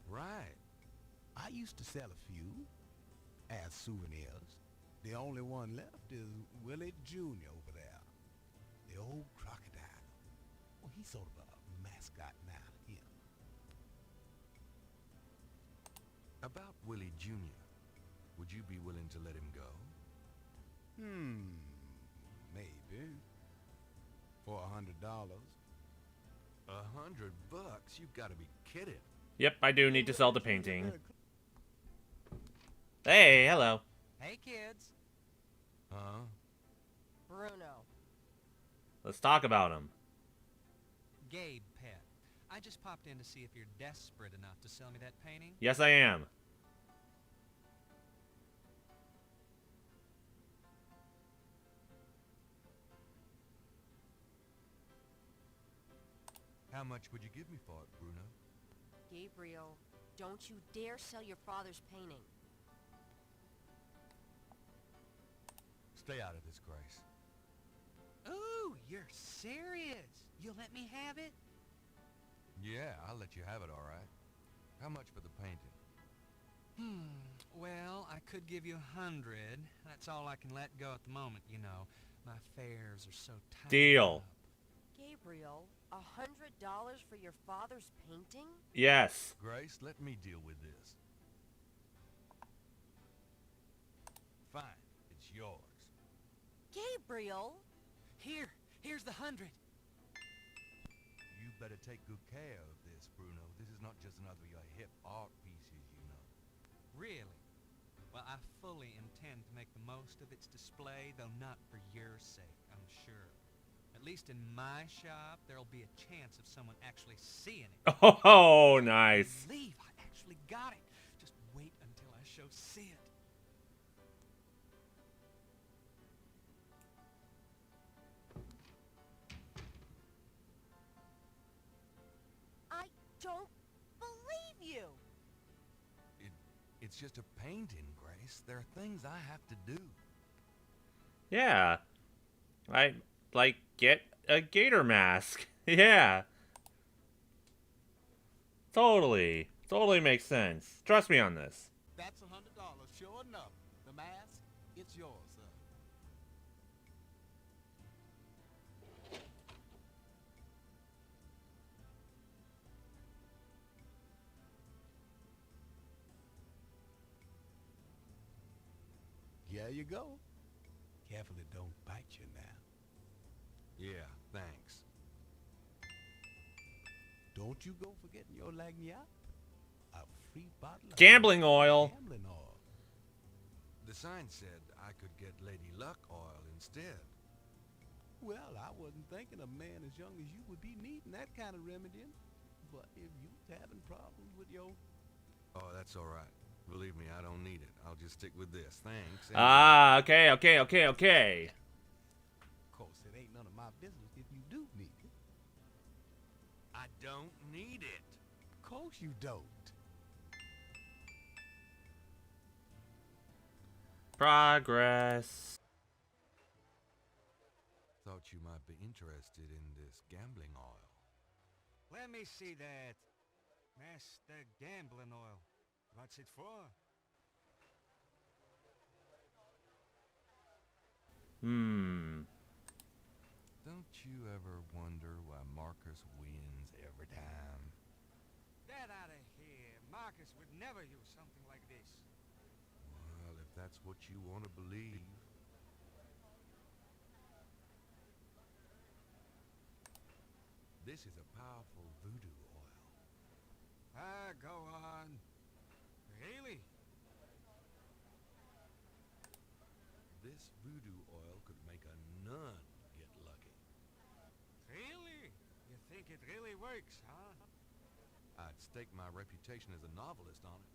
Right. I used to sell a few as souvenirs. The only one left is Willie Jr. over there. The old crocodile. Well, he's sort of a mascot now, yeah.
About Willie Jr., would you be willing to let him go?
Maybe. For $100.
$100? You've got to be kidding.
Yep, I do need to sell the painting. Hey, hello.
Hey, kids.
Huh?
Bruno.
Let's talk about him.
Gabe, pet. I just popped in to see if you're desperate enough to sell me that painting.
Yes, I am.
How much would you give me for it, Bruno?
Gabriel, don't you dare sell your father's painting.
Stay out of this, Grace.
Ooh, you're serious? You'll let me have it?
Yeah, I'll let you have it, all right. How much for the painting?
Well, I could give you 100. That's all I can let go at the moment, you know. My fares are so tight.
Deal.
Gabriel, $100 for your father's painting?
Yes.
Grace, let me deal with this. Fine, it's yours.
Gabriel!
Here's the 100.
You better take good care of this, Bruno. This is not just another of your hip art pieces, you know.
Really? Well, I fully intend to make the most of its display, though not for your sake, I'm sure. At least in my shop, there'll be a chance of someone actually seeing it.
Oh, nice.
I believe I actually got it. Just wait until I show Sid.
I don't believe you!
It's just a painting, Grace. There are things I have to do.
Yeah. Like, get a gator mask. Yeah. Totally makes sense. Trust me on this.
That's $100, sure enough. The mask, it's yours, sir. Here you go. Careful it don't bite you now.
Yeah, thanks.
Don't you go forgetting your lagniappe. A free bottle of
Gambling oil.
Gambling oil.
The sign said I could get Lady Luck oil instead.
Well, I wasn't thinking a man as young as you would be needing that kind of remedying. But if you's having problems with your...
Oh, that's all right. Believe me, I don't need it. I'll just stick with this. Thanks.
Ah, okay.
Of course, it ain't none of my business if you do need it.
I don't need it.
Of course you don't.
Progress.
Thought you might be interested in this gambling oil.
Let me see that. Master gambling oil. What's it for?
Don't you ever wonder why Marcus wins every time?
Get out of here. Marcus would never use something like this.
Well, if that's what you want to believe. This is a powerful voodoo oil.
Ah, go on. Really?
This
this voodoo oil could make a nun get lucky.
Really? You think it really works, huh?
I'd stake my reputation as a novelist on it.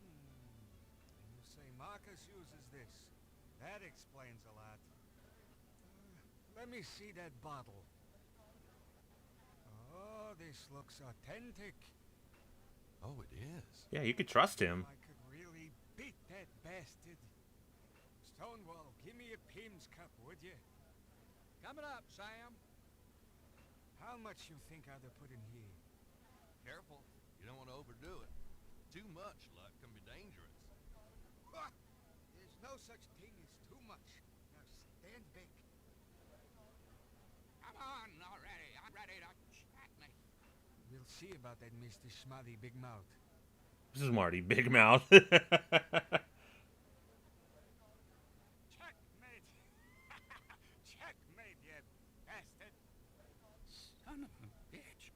And you say Marcus uses this. That explains a lot. Let me see that bottle. Oh, this looks authentic.
Oh, it is.
Yeah, you could trust him.
I could really beat that bastard. Stonewall, give me a Pim's cup, would you?
Coming up, Sam.
How much you think I'd have put in here?
Careful. You don't want to overdo it. Too much luck can be dangerous.
Ha! There's no such thing as too much. Now stand back.
Come on already. I'm ready to chat me.
We'll see about that, Mr. Schmutty Big Mouth.
This is Marty Big Mouth.
Checkmate! Checkmate, you bastard!
Son of a bitch.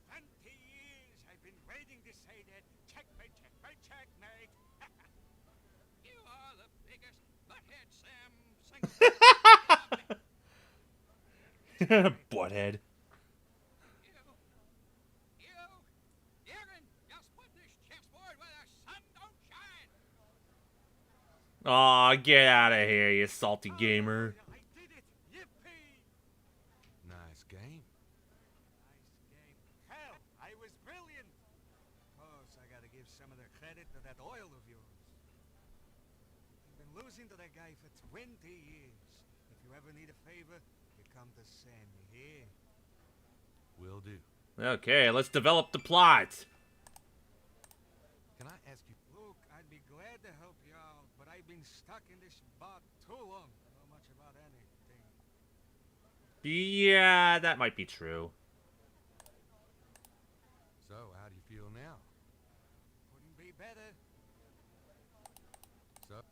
20 years I've been waiting to say that. Checkmate, checkmate, checkmate!
You are the biggest butthead, Sam.
Butthead. Aw, get out of here, you salty gamer.
I did it! Yippee!
Nice game.
Nice game. Hell, I was brilliant! Course, I gotta give some of the credit to that oil of yours. I've been losing to that guy for 20 years. If you ever need a favor, you come to Sam, you hear?
Will do.
Okay, let's develop the plot.
Can I ask you...
Look, I'd be glad to help you out, but I've been stuck in this spot too long. Know much about anything.
Yeah, that might be true.
So, how do you feel now?
Couldn't be better.
So...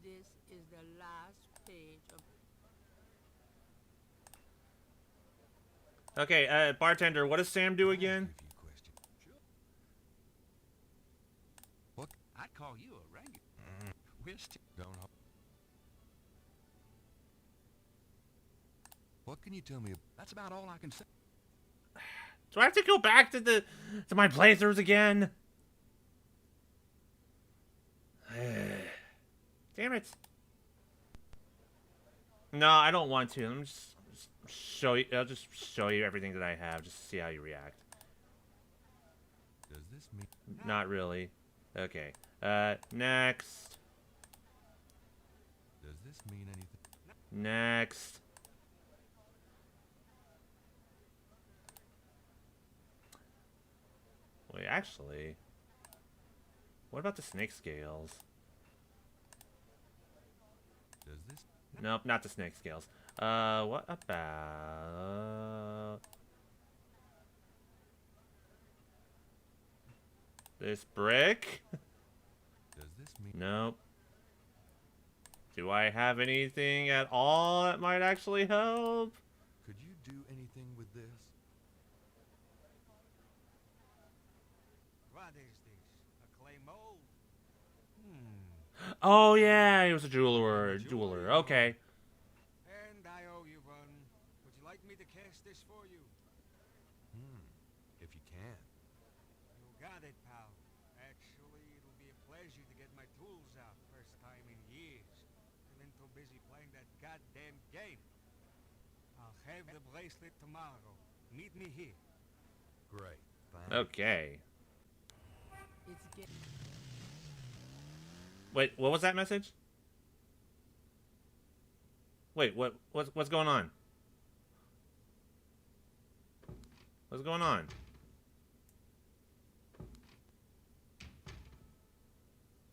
This is the last page of...
Okay, bartender, what does Sam do again?
What?
I'd call you a regular.
Don't... What can you tell me?
That's about all I can say.
Do I have to go back to my playthroughs again? Damn it. No, I don't want to. Let me just show you. I'll just show you everything that I have, just to see how you react.
Does this mean...
Not really. Okay. Next.
Does this mean anything?
Next. Wait, actually, what about the snake scales?
Does this...
Nope, not the snake scales. What about this brick?
Does this mean...
Nope. Do I have anything at all that might actually help?
Could you do anything with this?
What is this? A clay mold?
Oh yeah, he was a jeweler. Okay.
And I owe you one. Would you like me to cast this for you?
If you can.
You got it, pal. Actually, it'll be a pleasure to get my tools out. First time in years. I've been too busy playing that goddamn game. I'll have the bracelet tomorrow. Meet me here.
Great. Thanks.
Okay.
It's getting...
Wait, what was that message? Wait, what's going on? What's going on?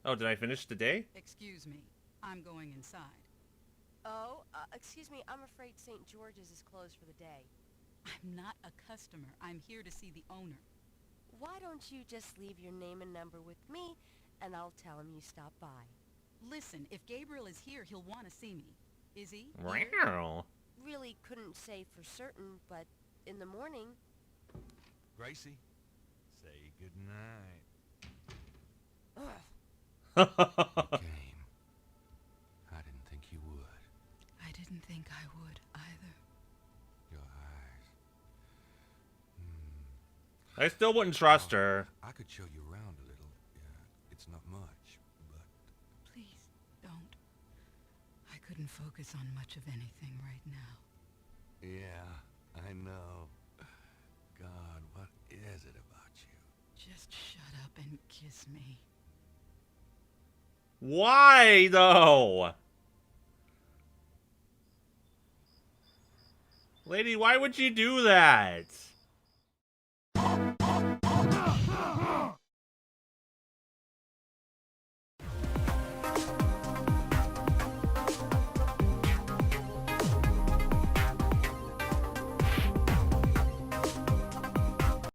Oh, did I finish the day?
Excuse me. I'm going inside.
Oh, excuse me, I'm afraid St. George's is closed for the day.
I'm not a customer. I'm here to see the owner.
Why don't you just leave your name and number with me, and I'll tell him you stopped by.
Listen, if Gabriel is here, he'll want to see me. Is he?
Wow.
Really couldn't say for certain, but in the morning...
Gracie, say goodnight.
You came. I didn't think you would.
I didn't think I would either.
Your eyes.
I still wouldn't trust her.
I could show you around a little. Yeah, it's not much, but...
Please, don't. I couldn't focus on much of anything right now.
Yeah, I know. God, what is it about you?
Just shut up and kiss me.
Why, though? Lady, why would you do that?